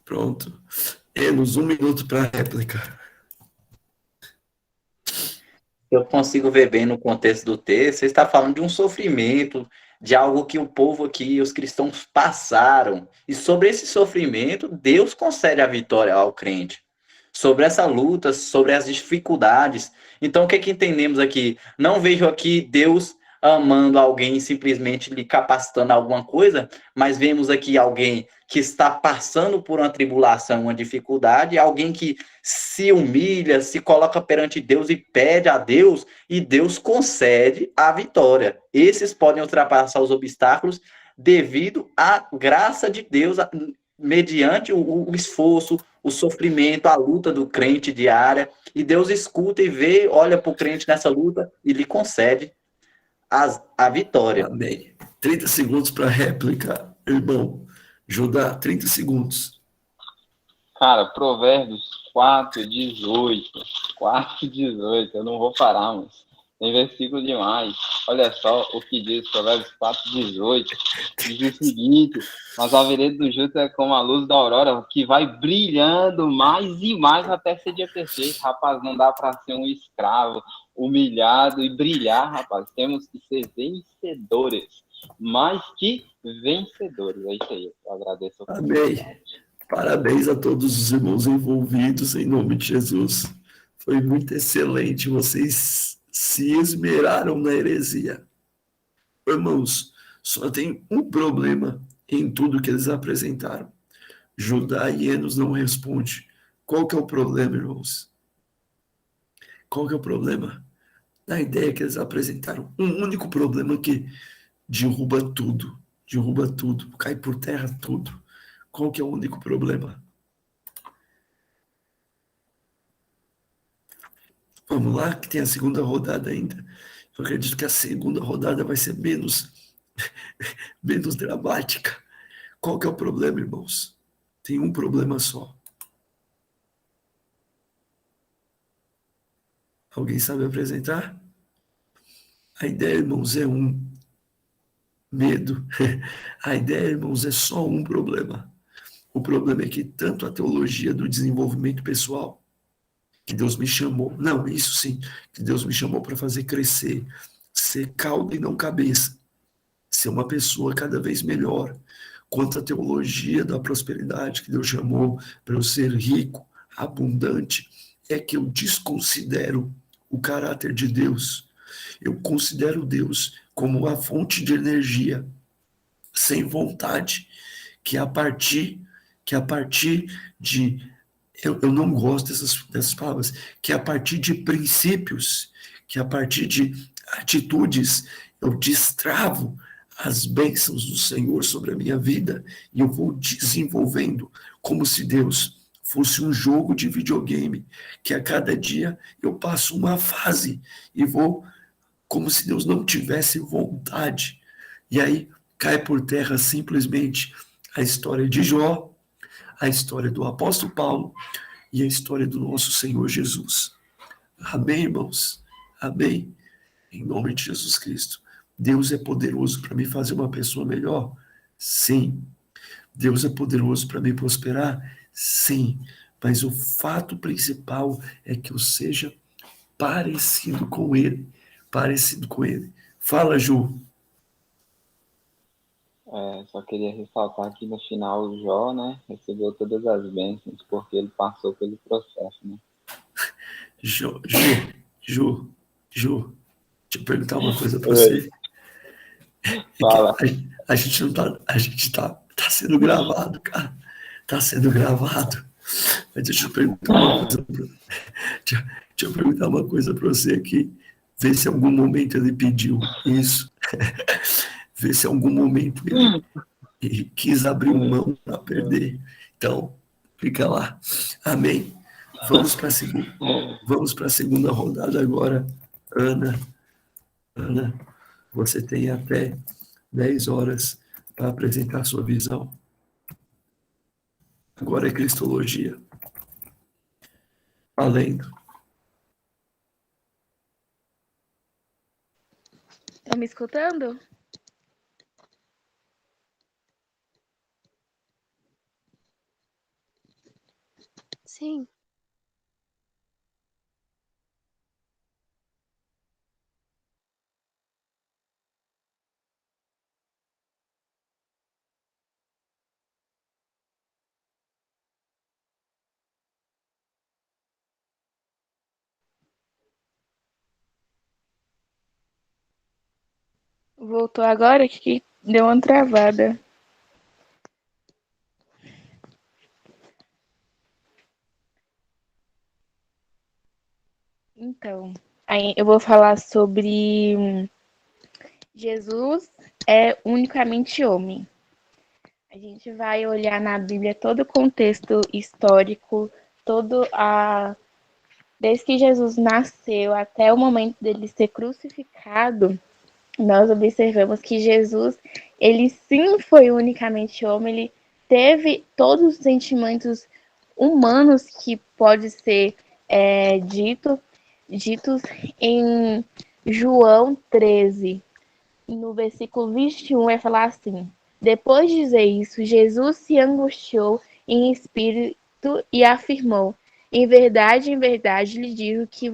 Pronto. 1 minuto para réplica. Eu consigo ver bem no contexto do texto, você está falando de um sofrimento, de algo que o povo aqui, os cristãos passaram. E sobre esse sofrimento, Deus concede a vitória ao crente. Sobre essa luta, sobre as dificuldades. Então, o que é que entendemos aqui? Não vejo aqui Deus amando alguém, simplesmente lhe capacitando alguma coisa, mas vemos aqui alguém que está passando por uma tribulação, uma dificuldade, alguém que se humilha, se coloca perante Deus e pede a Deus, e Deus concede a vitória. Esses podem ultrapassar os obstáculos devido à graça de Deus, mediante o esforço, o sofrimento, a luta do crente diária, e Deus escuta e vê, olha para o crente nessa luta e lhe concede a vitória. Amém. 30 segundos para réplica, irmão. Judá, 30 segundos. Cara, Provérbios 4:18. 4:18. Eu não vou parar, mas tem versículo demais. Olha só o que diz Provérbios 4:18. Diz o seguinte: mas a vereda do justo é como a luz da aurora, que vai brilhando mais e mais até ser dia perfeito. Rapaz, não dá para ser um escravo, humilhado e brilhar, rapaz. Temos que ser vencedores. Mais que vencedores. É isso aí. Eu agradeço a oportunidade. Amém. Parabéns a todos os irmãos envolvidos, em nome de Jesus. Foi muito excelente, vocês se esmeraram na heresia. Irmãos, só tem um problema em tudo que eles apresentaram. Judá e Enos não responde. Qual que é o problema, irmãos? Qual que é o problema? Na ideia que eles apresentaram, um único problema que derruba tudo, cai por terra tudo. Qual que é o único problema? Vamos lá, que tem a segunda rodada ainda. Eu acredito que a segunda rodada vai ser menos dramática. Qual que é o problema, irmãos? Tem um problema só. Alguém sabe apresentar? A ideia, irmãos, é medo. A ideia, irmãos, é só um problema. O problema é que tanto a teologia do desenvolvimento pessoal, que Deus me chamou, não, isso sim, que Deus me chamou para fazer crescer, ser cauda e não cabeça, ser uma pessoa cada vez melhor, quanto a teologia da prosperidade, que Deus chamou para eu ser rico, abundante, é que eu desconsidero o caráter de Deus. Eu considero Deus como uma fonte de energia sem vontade, que a partir de eu não gosto dessas palavras, que a partir de princípios, que a partir de atitudes, eu destravo as bênçãos do Senhor sobre a minha vida e eu vou desenvolvendo como se Deus fosse um jogo de videogame, que a cada dia eu passo uma fase e vou como se Deus não tivesse vontade. E aí cai por terra simplesmente a história de Jó, a história do apóstolo Paulo e a história do nosso Senhor Jesus. Amém, irmãos? Amém? Em nome de Jesus Cristo. Deus é poderoso para me fazer uma pessoa melhor? Sim. Deus é poderoso para me prosperar? Sim. Mas o fato principal é que eu seja parecido com Ele. Parecido com Ele. Fala, Ju. Só queria ressaltar que no final o Jó, né, recebeu todas as bênçãos porque ele passou pelo processo, né? Ju, Ju, deixa eu perguntar uma coisa para Oi, você. É que fala. a gente não tá, a gente tá sendo gravado, cara. Tá sendo gravado. Mas deixa eu perguntar uma coisa, deixa eu perguntar uma coisa para você aqui. Vê se em algum momento ele pediu isso. Vê se em algum momento ele quis abrir mão para perder. Então, fica lá. Amém. Vamos para a segunda. Vamos para a segunda rodada agora. Ana, Ana, você tem até 10 horas para apresentar sua visão. Agora é Cristologia. Valendo. Tá me escutando? Sim. Voltou agora que deu uma travada. Então, aí eu vou falar sobre Jesus é unicamente homem. A gente vai olhar na Bíblia todo o contexto histórico, todo a desde que Jesus nasceu até o momento dele ser crucificado, nós observamos que Jesus, ele sim foi unicamente homem, ele teve todos os sentimentos humanos que pode ser ditos em João 13, no versículo 21, vai falar assim: depois de dizer isso, Jesus se angustiou em espírito e afirmou: em verdade, lhe digo que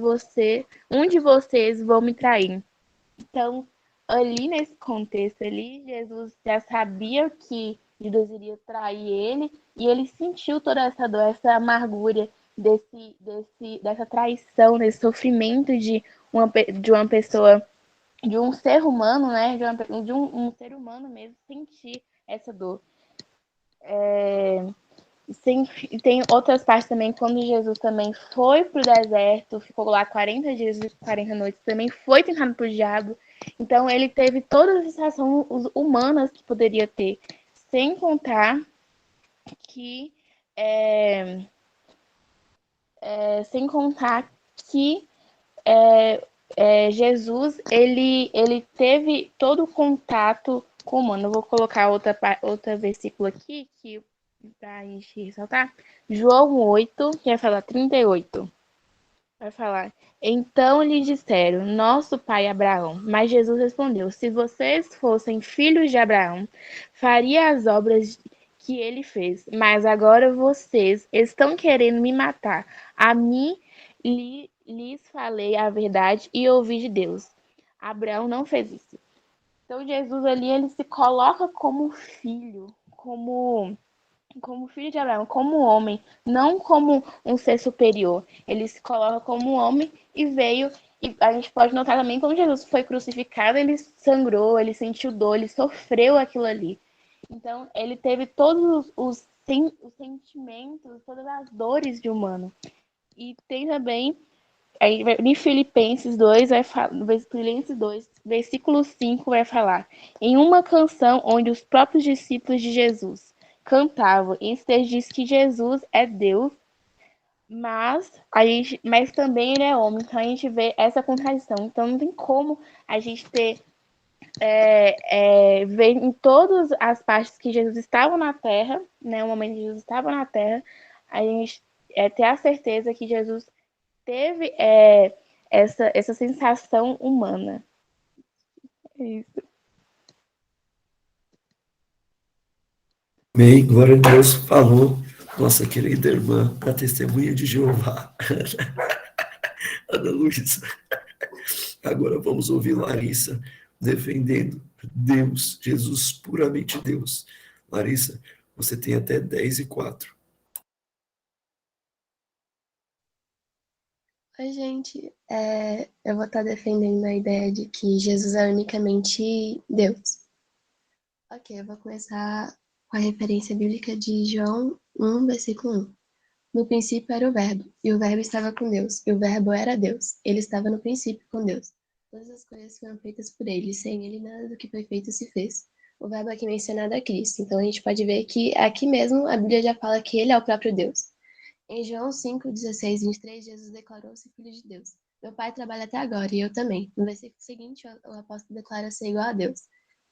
um de vocês vão me trair. Então, ali nesse contexto ali, Jesus já sabia que Judas iria trair ele, e ele sentiu toda essa dor, essa amargura dessa traição, desse sofrimento de uma pessoa, de um ser humano, né? De um ser humano mesmo sentir essa dor. E tem outras partes também, quando Jesus também foi pro deserto, ficou lá 40 dias e 40 noites, também foi tentado por diabo. Então ele teve todas as sensações humanas que poderia ter, sem contar que sem contar que Jesus ele teve todo o contato com o humano. Eu vou colocar outra versículo aqui que para a gente ressaltar. João 8, que vai falar 38. Vai falar. Então lhe disseram, nosso pai Abraão. Mas Jesus respondeu: se vocês fossem filhos de Abraão, faria as obras que ele fez. Mas agora vocês estão querendo me matar. A mim lhes falei a verdade e ouvi de Deus. Abraão não fez isso. Então Jesus ali ele se coloca como filho, como filho de Abraão, como homem, não como um ser superior. Ele se coloca como homem e veio. E a gente pode notar também quando Jesus foi crucificado, ele sangrou, ele sentiu dor, ele sofreu aquilo ali. Então, ele teve todos os sentimentos, todas as dores de humano. E tem também, aí, em Filipenses 2, Filipenses 2, versículo 5, vai falar: em uma canção onde os próprios discípulos de Jesus cantavam, em se diz que Jesus é Deus, mas também ele é homem. Então a gente vê essa contradição. Então não tem como a gente ver em todas as partes que Jesus estava na Terra, né, o momento que Jesus estava na Terra, a gente ter a certeza que Jesus teve essa sensação humana. É isso. Amém. Glória a Deus. Falou nossa querida irmã, a testemunha de Jeová, Ana Luísa. Agora vamos ouvir Larissa defendendo Deus, Jesus, puramente Deus. Larissa, você tem até 10:04. Oi, gente. Eu vou estar defendendo a ideia de que Jesus é unicamente Deus. Ok, eu vou começar com a referência bíblica de João 1, versículo 1. No princípio era o Verbo, e o Verbo estava com Deus, e o Verbo era Deus. Ele estava no princípio com Deus. Todas as coisas foram feitas por ele, sem ele nada do que foi feito se fez. O Verbo aqui mencionado é Cristo, então a gente pode ver que aqui mesmo a Bíblia já fala que ele é o próprio Deus. Em João 5, 16, 23, Jesus declarou-se filho de Deus. Meu pai trabalha até agora, e eu também. No versículo seguinte, o apóstolo declara ser igual a Deus.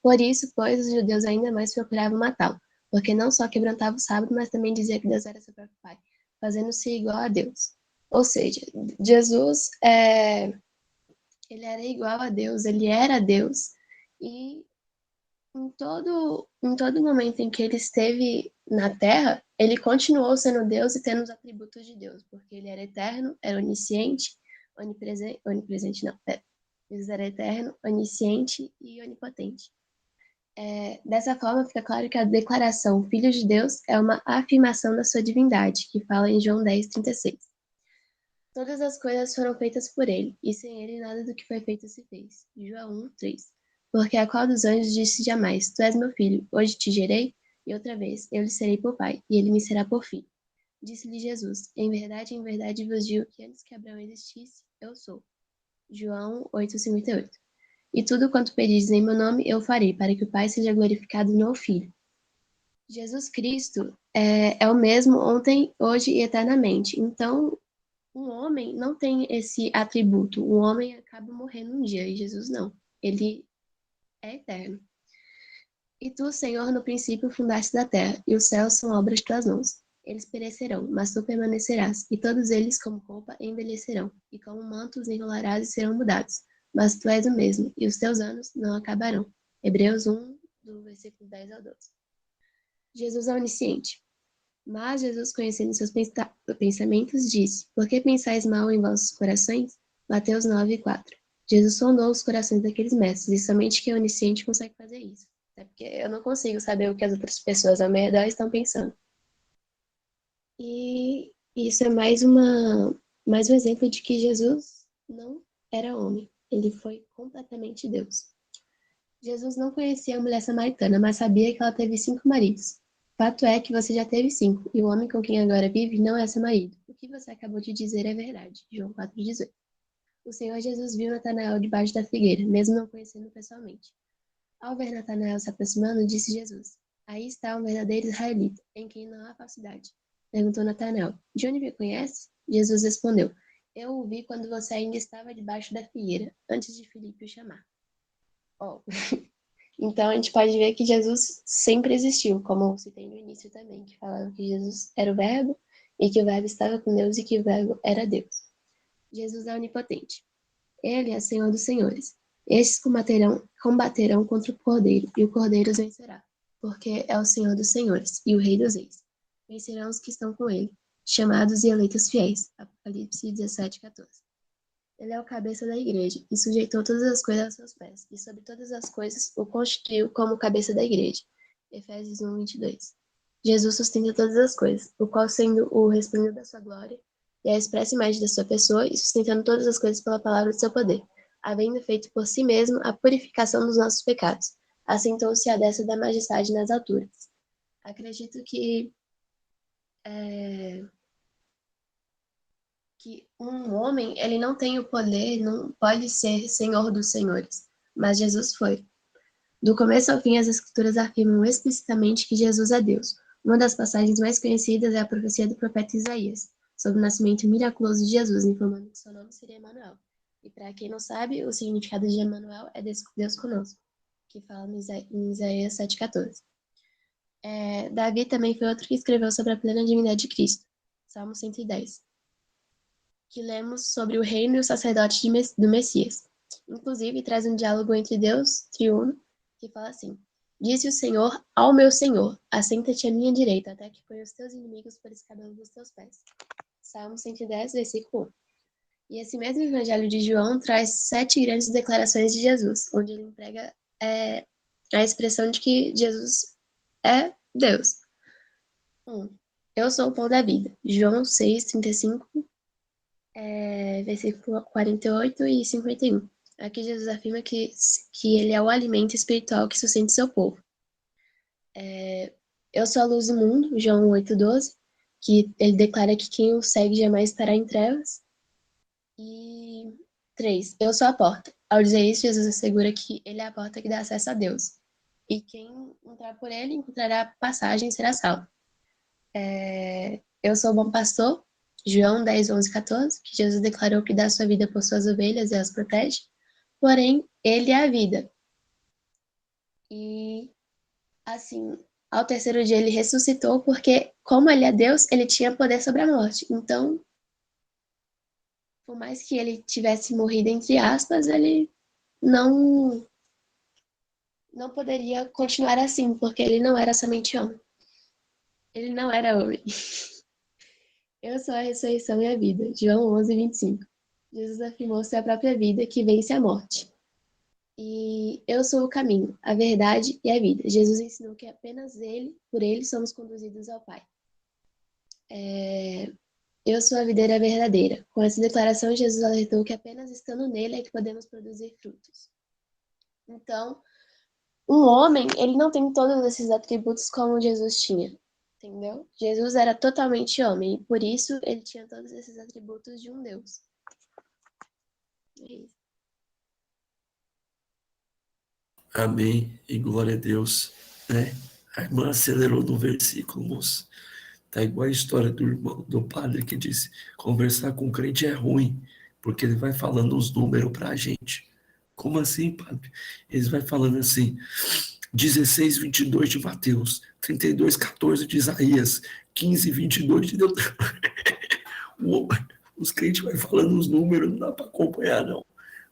Por isso, pois, os judeus ainda mais procuravam matá-lo, porque não só quebrantava o sábado, mas também dizia que Deus era seu próprio pai, fazendo-se igual a Deus. Ou seja, Jesus, ele era igual a Deus, ele era Deus, e em todo momento em que ele esteve na Terra, ele continuou sendo Deus e tendo os atributos de Deus, porque ele era eterno, era onisciente, onipresente não, Jesus era eterno, onisciente e onipotente. Dessa forma, fica claro que a declaração Filho de Deus é uma afirmação da sua divindade, que fala em João 10, 36. Todas as coisas foram feitas por ele, e sem ele nada do que foi feito se fez. João 1, 3. Porque a qual dos anjos disse jamais, tu és meu filho, hoje te gerei? E outra vez, eu lhe serei por pai, e ele me será por filho. Disse-lhe Jesus, em verdade vos digo que antes que Abraão existisse, eu sou. João 8,58. E tudo quanto pedis em meu nome, eu farei, para que o Pai seja glorificado no Filho. Jesus Cristo é o mesmo ontem, hoje e eternamente. Então, um homem não tem esse atributo. Um homem acaba morrendo um dia, e Jesus não. Ele é eterno. E tu, Senhor, no princípio fundaste da terra, e os céus são obras de tuas mãos. Eles perecerão, mas tu permanecerás, e todos eles, como roupa, envelhecerão, e como mantos enrolarás e serão mudados. Mas tu és o mesmo, e os teus anos não acabarão. Hebreus 1, do versículo 10 ao 12. Jesus é onisciente. Mas Jesus, conhecendo seus pensamentos, disse, por que pensais mal em vossos corações? Mateus 9, 4. Jesus sondou os corações daqueles mestres, e somente quem é onisciente consegue fazer isso. Até porque eu não consigo saber o que as outras pessoas ao meu redor estão pensando. E isso é mais um exemplo de que Jesus não era homem. Ele foi completamente Deus. Jesus não conhecia a mulher samaritana, mas sabia que ela teve 5 maridos. Fato é que você já teve 5, e o homem com quem agora vive não é seu marido. O que você acabou de dizer é verdade. João 4,18. O Senhor Jesus viu Natanael debaixo da figueira, mesmo não conhecendo pessoalmente. Ao ver Natanael se aproximando, disse Jesus, aí está um verdadeiro israelita, em quem não há falsidade. Perguntou Natanael, de onde me conhece? Jesus respondeu, eu o vi quando você ainda estava debaixo da figueira, antes de Filipe o chamar. Oh. Então a gente pode ver que Jesus sempre existiu, como citei no início também, que falava que Jesus era o Verbo, e que o Verbo estava com Deus e que o Verbo era Deus. Jesus é onipotente. Ele é Senhor dos senhores. Estes combaterão contra o Cordeiro, e o Cordeiro os vencerá, porque é o Senhor dos senhores e o Rei dos reis. Vencerão os que estão com ele, chamados e eleitos fiéis. Apocalipse 17, 14. Ele é o cabeça da igreja, e sujeitou todas as coisas aos seus pés, e sobre todas as coisas o constituiu como cabeça da igreja. Efésios 1, 22. Jesus sustenta todas as coisas, o qual sendo o resplendor da sua glória, e a expressa imagem da sua pessoa, e sustentando todas as coisas pela palavra do seu poder, havendo feito por si mesmo a purificação dos nossos pecados, assentou-se à destra da majestade nas alturas. Acredito que um homem, ele não tem o poder, não pode ser senhor dos senhores, mas Jesus foi. Do começo ao fim, as escrituras afirmam explicitamente que Jesus é Deus. Uma das passagens mais conhecidas é a profecia do profeta Isaías, sobre o nascimento miraculoso de Jesus, informando que seu nome seria Emanuel. E para quem não sabe, o significado de Emanuel é Deus conosco, que fala em Isaías 7,14. Davi também foi outro que escreveu sobre a plena divindade de Cristo, Salmo 110. Que lemos sobre o reino e o sacerdote do Messias. Inclusive, traz um diálogo entre Deus, triuno, que fala assim, disse o Senhor ao meu Senhor, assenta-te à minha direita, até que ponha os teus inimigos por escabelo dos teus pés. Salmo 110, versículo 1. E esse mesmo evangelho de João traz 7 grandes declarações de Jesus, onde ele emprega a expressão de que Jesus é Deus. 1. Eu sou o pão da vida. João 6, 35, versículo 48 e 51. Aqui Jesus afirma que ele é o alimento espiritual que sustenta seu povo. Eu sou a luz do mundo, João 8,12, que ele declara que quem o segue jamais estará em trevas. E 3. Eu sou a porta. Ao dizer isso, Jesus assegura que ele é a porta que dá acesso a Deus. E quem entrar por ele encontrará passagem e será salvo. Eu sou o bom pastor, João 10, 11, 14, que Jesus declarou que dá sua vida por suas ovelhas e as protege, porém, ele é a vida. E, assim, ao terceiro dia ele ressuscitou, porque, como ele é Deus, ele tinha poder sobre a morte. Então, por mais que ele tivesse morrido, entre aspas, ele não poderia continuar assim, porque ele não era somente homem. Ele não era homem. Eu sou a ressurreição e a vida. João 11, 25. Jesus afirmou ser a própria vida que vence a morte. E eu sou o caminho, a verdade e a vida. Jesus ensinou que apenas por ele, somos conduzidos ao Pai. Eu sou a videira verdadeira. Com essa declaração, Jesus alertou que apenas estando nele é que podemos produzir frutos. Então, um homem, ele não tem todos esses atributos como Jesus tinha, entendeu? Jesus era totalmente homem e por isso ele tinha todos esses atributos de um Deus. É isso. Amém e glória a Deus, né? A irmã acelerou no versículo, moço. Tá igual a história do irmão, do padre que disse: conversar com crente é ruim, porque ele vai falando os números pra gente. Como assim, padre? Eles vai falando assim: 16, 22 de Mateus, 32, 14 de Isaías, 15, 22 de Deus. Os crentes vai falando os números, não dá para acompanhar, não.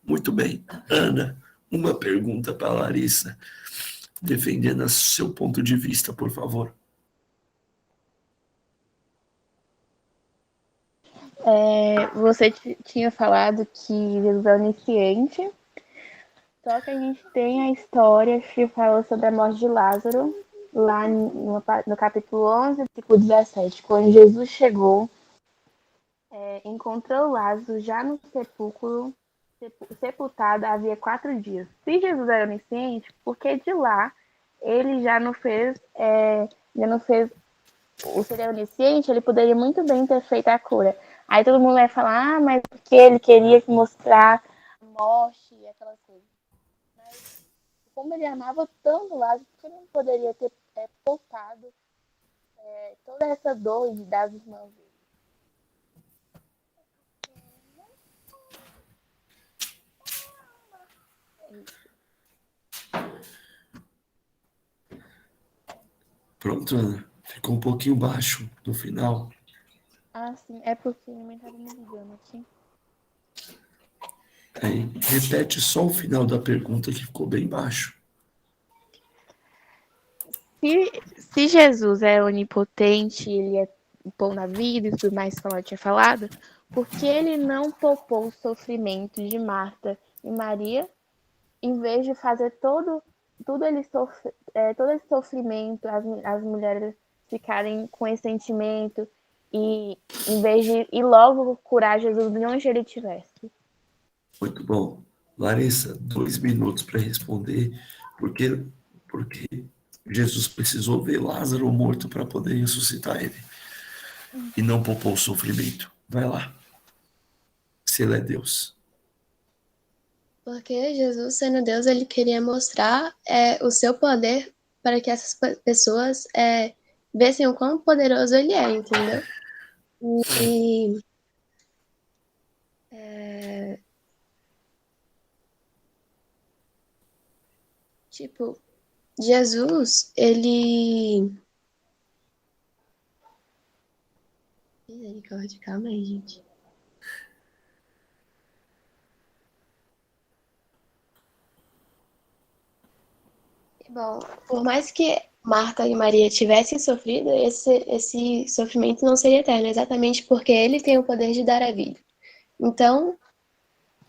Muito bem. Ana, uma pergunta para Larissa, defendendo seu ponto de vista, por favor. Você tinha falado que Jesus é onisciente, só que a gente tem a história que fala sobre a morte de Lázaro, lá no capítulo 11, versículo 17, quando Jesus chegou, encontrou Lázaro já no sepulcro, sepultado havia 4 dias. Se Jesus era onisciente, porque de lá ele já não fez, o ser onisciente, ele poderia muito bem ter feito a cura. Aí todo mundo vai falar, mas porque ele queria mostrar a morte e aquelas coisas. Mas como ele amava tanto Lázaro, porque ele não poderia ter poupado toda essa dor das mãos dele. Pronto, Ana. Ficou um pouquinho baixo no final. Ah, sim, é porque minha mãe tava me ligando aqui. Aí, repete só o final da pergunta que ficou bem baixo. Se Jesus é onipotente, ele é bom na vida e tudo mais, como eu tinha falado, por que ele não poupou o sofrimento de Marta e Maria, em vez de fazer todo esse sofrimento, as mulheres ficarem com esse sentimento, e em vez de ir logo curar Jesus de onde ele estivesse? Muito bom. Larissa, 2 minutos para responder, porque Jesus precisou ver Lázaro morto para poder ressuscitar ele. E não poupou o sofrimento. Vai lá. Se ele é Deus. Porque Jesus, sendo Deus, ele queria mostrar o seu poder para que essas pessoas vissem o quão poderoso ele é, entendeu? E tipo, Jesus, ele... Misericórdia, calma aí, gente. Bom, por mais que Marta e Maria tivessem sofrido, esse sofrimento não seria eterno, exatamente porque ele tem o poder de dar a vida. Então,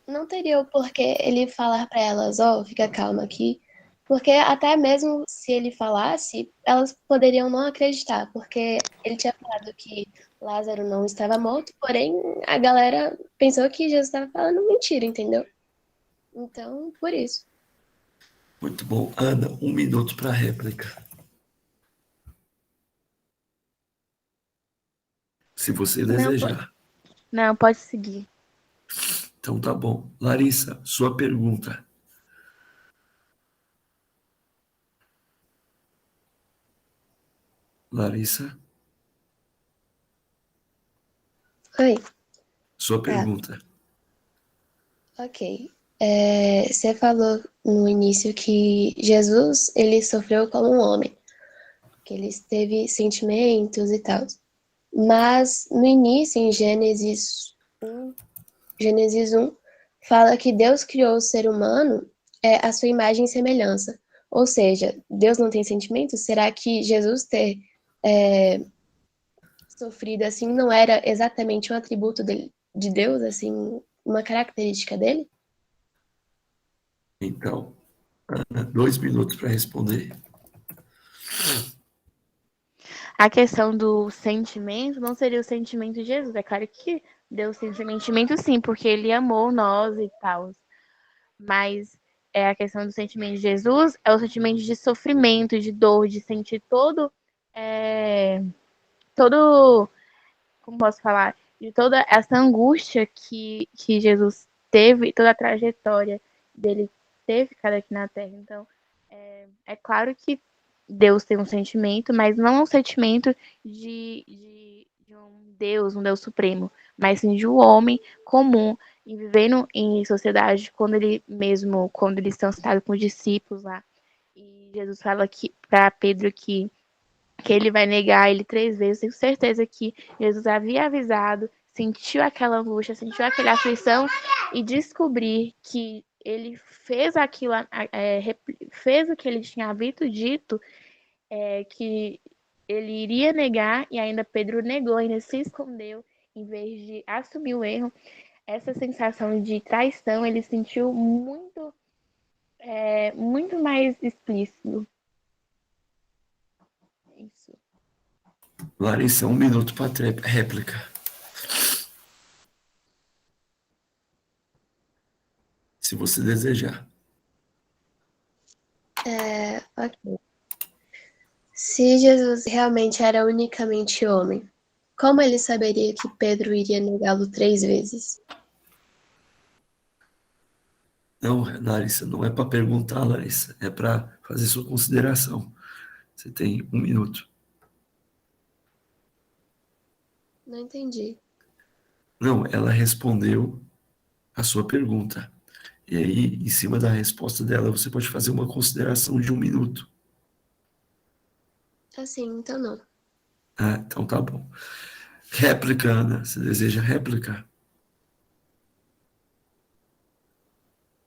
não teria o porquê ele falar para elas, fica calma aqui, porque até mesmo se ele falasse, elas poderiam não acreditar, porque ele tinha falado que Lázaro não estava morto, porém a galera pensou que Jesus estava falando mentira, entendeu? Então, por isso. Muito bom. Ana, 1 minuto para réplica. Se você desejar. Não, pode seguir. Então tá bom. Larissa, sua pergunta. Larissa, Oi, sua pergunta. ok. Você falou no início que Jesus, ele sofreu como um homem, que ele teve sentimentos e tal. Mas no início, em Gênesis 1, fala que Deus criou o ser humano à sua imagem e semelhança. Ou seja, Deus não tem sentimentos? Será que Jesus ter sofrido assim não era exatamente um atributo de Deus, assim, uma característica dele? Então, Ana, 2 minutos para responder. A questão do sentimento não seria o sentimento de Jesus. É claro que Deus tem sentimento sim, porque ele amou nós e tal. Mas a questão do sentimento de Jesus, é o sentimento de sofrimento, de dor, de sentir todo, como posso falar, de toda essa angústia que Jesus teve, toda a trajetória dele ter ficado aqui na Terra. Então, é claro que Deus tem um sentimento, mas não um sentimento de um Deus supremo, mas sim de um homem comum e vivendo em sociedade quando eles estão sentados com os discípulos lá. E Jesus fala para Pedro que ele vai negar ele 3 vezes. Tenho certeza que Jesus havia avisado, sentiu aquela angústia, sentiu aquela aflição e descobrir que ele fez aquilo, fez o que ele tinha dito, que ele iria negar, e ainda Pedro negou, ainda se escondeu, em vez de assumir o erro. Essa sensação de traição ele sentiu muito mais explícito. Isso. Larissa, 1 minuto para réplica. Se você desejar. Ok. Se Jesus realmente era unicamente homem, como ele saberia que Pedro iria negá-lo 3 vezes? Não, Larissa, não é para perguntar, Larissa. É para fazer sua consideração. Você tem 1 minuto. Não entendi. Não, ela respondeu a sua pergunta. E aí, em cima da resposta dela, você pode fazer uma consideração de 1 minuto. Assim, então não. Ah, então tá bom. Réplica, Ana. Você deseja réplica?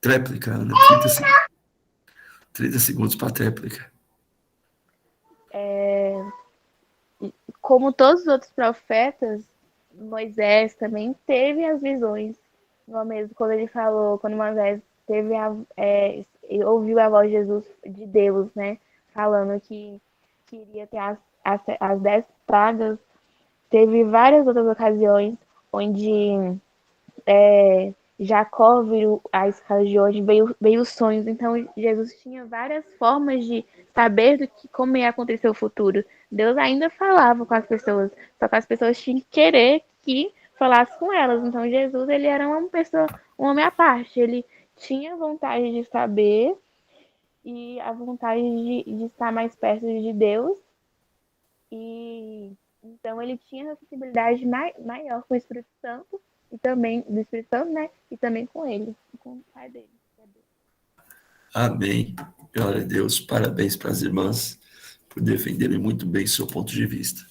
Tréplica, Ana. 30 segundos para tréplica. Como todos os outros profetas, Moisés também teve as visões. No mesmo quando ele falou, quando Moisés ouviu a voz de Jesus, de Deus, né? Falando que iria ter as 10 pragas. Teve várias outras ocasiões onde Jacó viu a escala de hoje, veio os sonhos. Então, Jesus tinha várias formas de saber como ia acontecer o futuro. Deus ainda falava com as pessoas, só que as pessoas tinham que querer que falasse com elas. Então, Jesus, ele era uma pessoa, um homem à parte. Ele tinha vontade de saber e a vontade de estar mais perto de Deus. E então ele tinha essa sensibilidade maior com o Espírito Santo e também do Espírito Santo, né? E também com ele, com o pai dele. Amém. Glória a Deus. Parabéns para as irmãs por defenderem muito bem seu ponto de vista.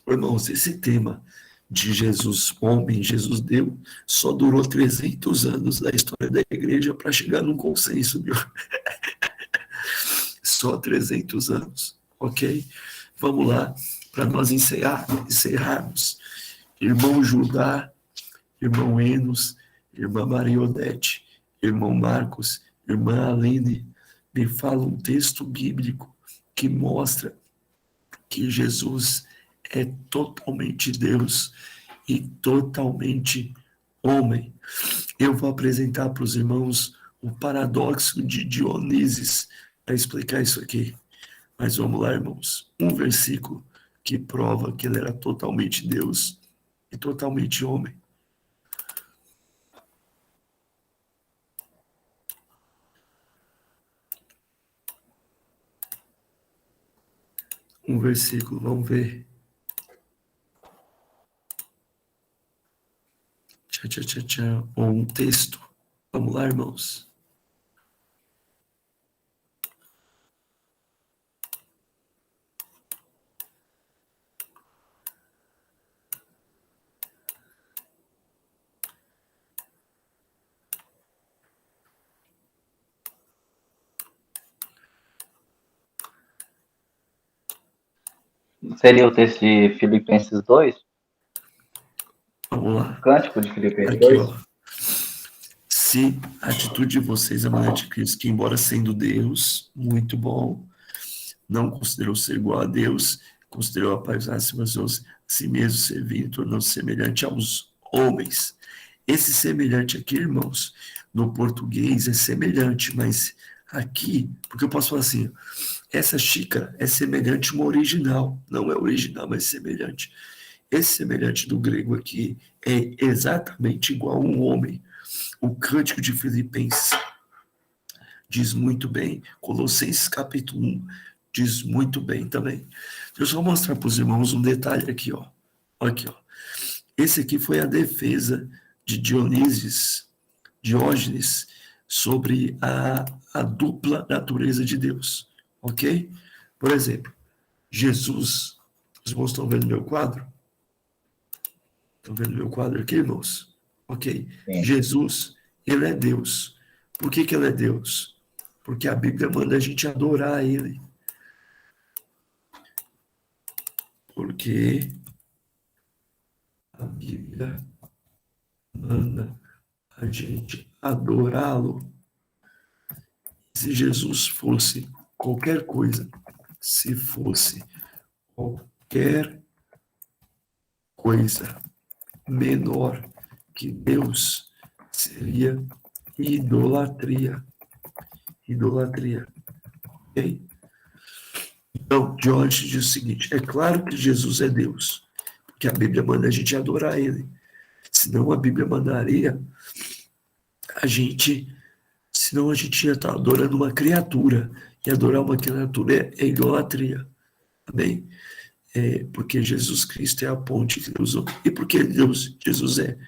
Irmãos, esse tema de Jesus homem, Jesus Deus, só durou 300 anos da história da igreja para chegar num consenso, viu? Só 300 anos, ok? Vamos lá, para nós encerrarmos. Irmão Judá, irmão Enos, irmã Marionete, irmão Marcos, irmã Aline, me fala um texto bíblico que mostra que Jesus é totalmente Deus e totalmente homem. Eu vou apresentar para os irmãos o paradoxo de Dionísio para explicar isso aqui. Mas vamos lá, irmãos. Um versículo que prova que ele era totalmente Deus e totalmente homem. Um versículo, vamos ver. Ou um texto. Vamos lá, irmãos. Seria o texto de Filipenses 2? Vamos lá. Cântico de Filipenses Aqui, 2? ó. Se a atitude de vocês é uma de Cristo, que embora sendo Deus, muito bom, não considerou ser igual a Deus, considerou a paz acima de si mesmo, servindo, tornando-se semelhante aos homens. Esse semelhante aqui, irmãos, no português é semelhante, mas aqui, porque eu posso falar assim, essa xícara é semelhante a uma original, não é original, mas semelhante. Esse semelhante do grego aqui é exatamente igual a um homem. O Cântico de Filipenses diz muito bem, Colossenses capítulo 1 diz muito bem também. Deixa eu só mostrar para os irmãos um detalhe aqui, ó. Aqui, ó. Esse aqui foi a defesa de Diógenes sobre a dupla natureza de Deus, ok? Por exemplo, Jesus, os irmãos estão vendo meu quadro? Estão vendo meu quadro aqui, irmãos? Ok. Sim. Jesus, ele é Deus. Por que ele é Deus? Porque a Bíblia manda a gente adorar ele. Porque a Bíblia manda a gente adorá-lo. Se Jesus fosse qualquer coisa, se fosse qualquer coisa menor que Deus, seria idolatria. Idolatria. Ok? Então, George diz o seguinte: é claro que Jesus é Deus, porque a Bíblia manda a gente adorar ele. Senão a Bíblia mandaria senão a gente ia estar adorando uma criatura, e adorar uma criatura é idolatria. Amém? Porque Jesus Cristo é a ponte que Deus usou. E porque Jesus é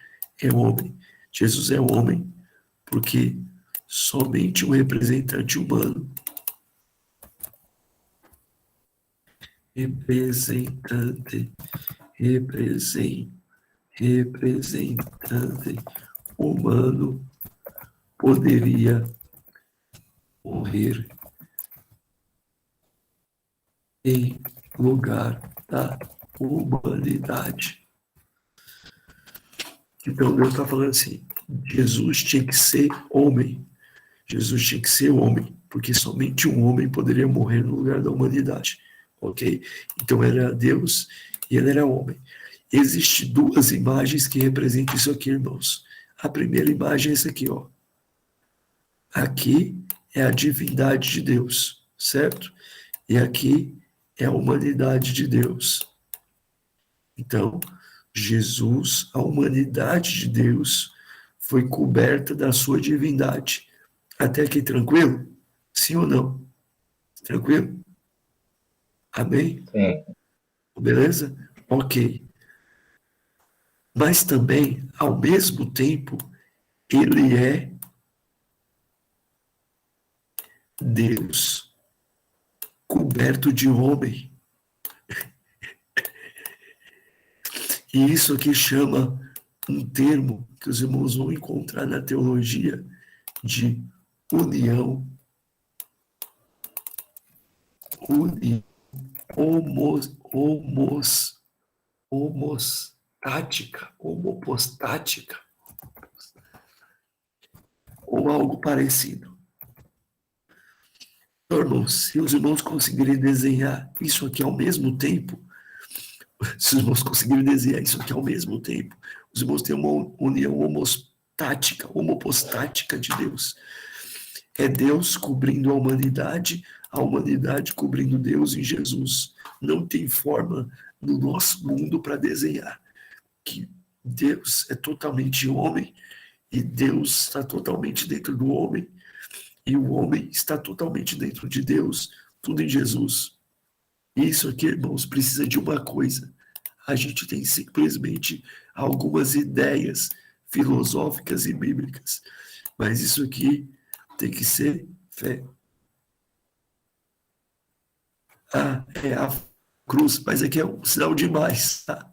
homem. Jesus é homem porque somente um representante humano, representante humano poderia morrer em lugar da humanidade. Então Deus está falando assim, Jesus tinha que ser homem. Jesus tinha que ser homem, porque somente um homem poderia morrer no lugar da humanidade. Ok? Então ele era Deus e ele era homem. Existem duas imagens que representam isso aqui, irmãos. A primeira imagem é essa aqui, ó. Aqui é a divindade de Deus, certo? E aqui é a humanidade de Deus. Então, Jesus, a humanidade de Deus, foi coberta da sua divindade. Até aqui tranquilo? Sim ou não? Tranquilo? Amém? Sim. Beleza? Ok. Mas também, ao mesmo tempo, ele é Deus coberto de homem. E isso aqui chama um termo que os irmãos vão encontrar na teologia de união, homopostática, ou algo parecido. Então, irmãos, se os irmãos conseguirem desenhar isso aqui ao mesmo tempo, se os irmãos conseguirem desenhar isso aqui ao mesmo tempo, os irmãos têm uma união homopostática de Deus. É Deus cobrindo a humanidade cobrindo Deus em Jesus. Não tem forma no nosso mundo para desenhar que Deus é totalmente homem e Deus está totalmente dentro do homem e o homem está totalmente dentro de Deus, tudo em Jesus. Isso aqui, irmãos, precisa de uma coisa. A gente tem simplesmente algumas ideias filosóficas e bíblicas, mas isso aqui tem que ser fé. É a cruz, mas aqui é um sinal demais, tá?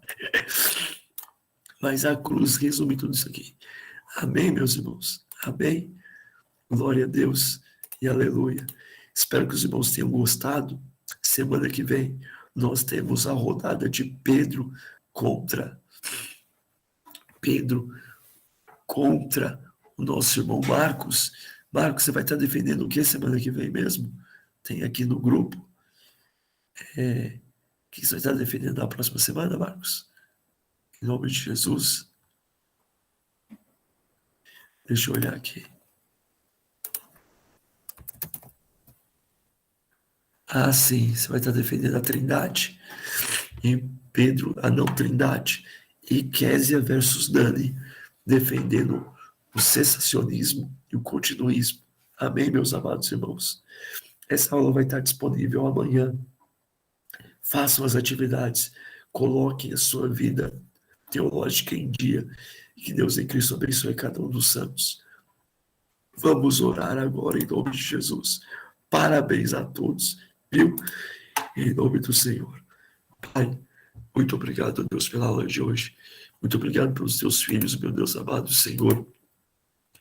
Mas a cruz resume tudo isso aqui. Amém, meus irmãos? Amém? Glória a Deus e aleluia. Espero que os irmãos tenham gostado. Semana que vem nós temos a rodada de Pedro contra o nosso irmão Marcos. Marcos, você vai estar defendendo o que semana que vem mesmo? Tem aqui no grupo. O que você vai estar defendendo na próxima semana, Marcos? Em nome de Jesus. Deixa eu olhar aqui. Ah, sim, você vai estar defendendo a Trindade. E Pedro, a não Trindade. E Késia versus Dani, defendendo o cessacionismo e o continuismo. Amém, meus amados irmãos? Essa aula vai estar disponível amanhã. Façam as atividades, coloquem a sua vida teológica em dia. E que Deus em Cristo abençoe cada um dos santos. Vamos orar agora em nome de Jesus. Parabéns a todos, viu? Em nome do Senhor. Pai, muito obrigado, Deus, pela aula de hoje. Muito obrigado pelos teus filhos, meu Deus amado Senhor,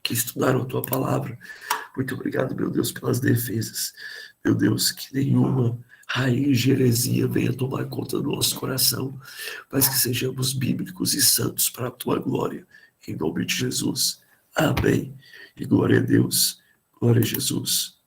que estudaram a tua palavra. Muito obrigado, meu Deus, pelas defesas. Meu Deus, que nenhuma raiz de heresia venha tomar conta do nosso coração, mas que sejamos bíblicos e santos para a tua glória. Em nome de Jesus. Amém. E glória a Deus. Glória a Jesus.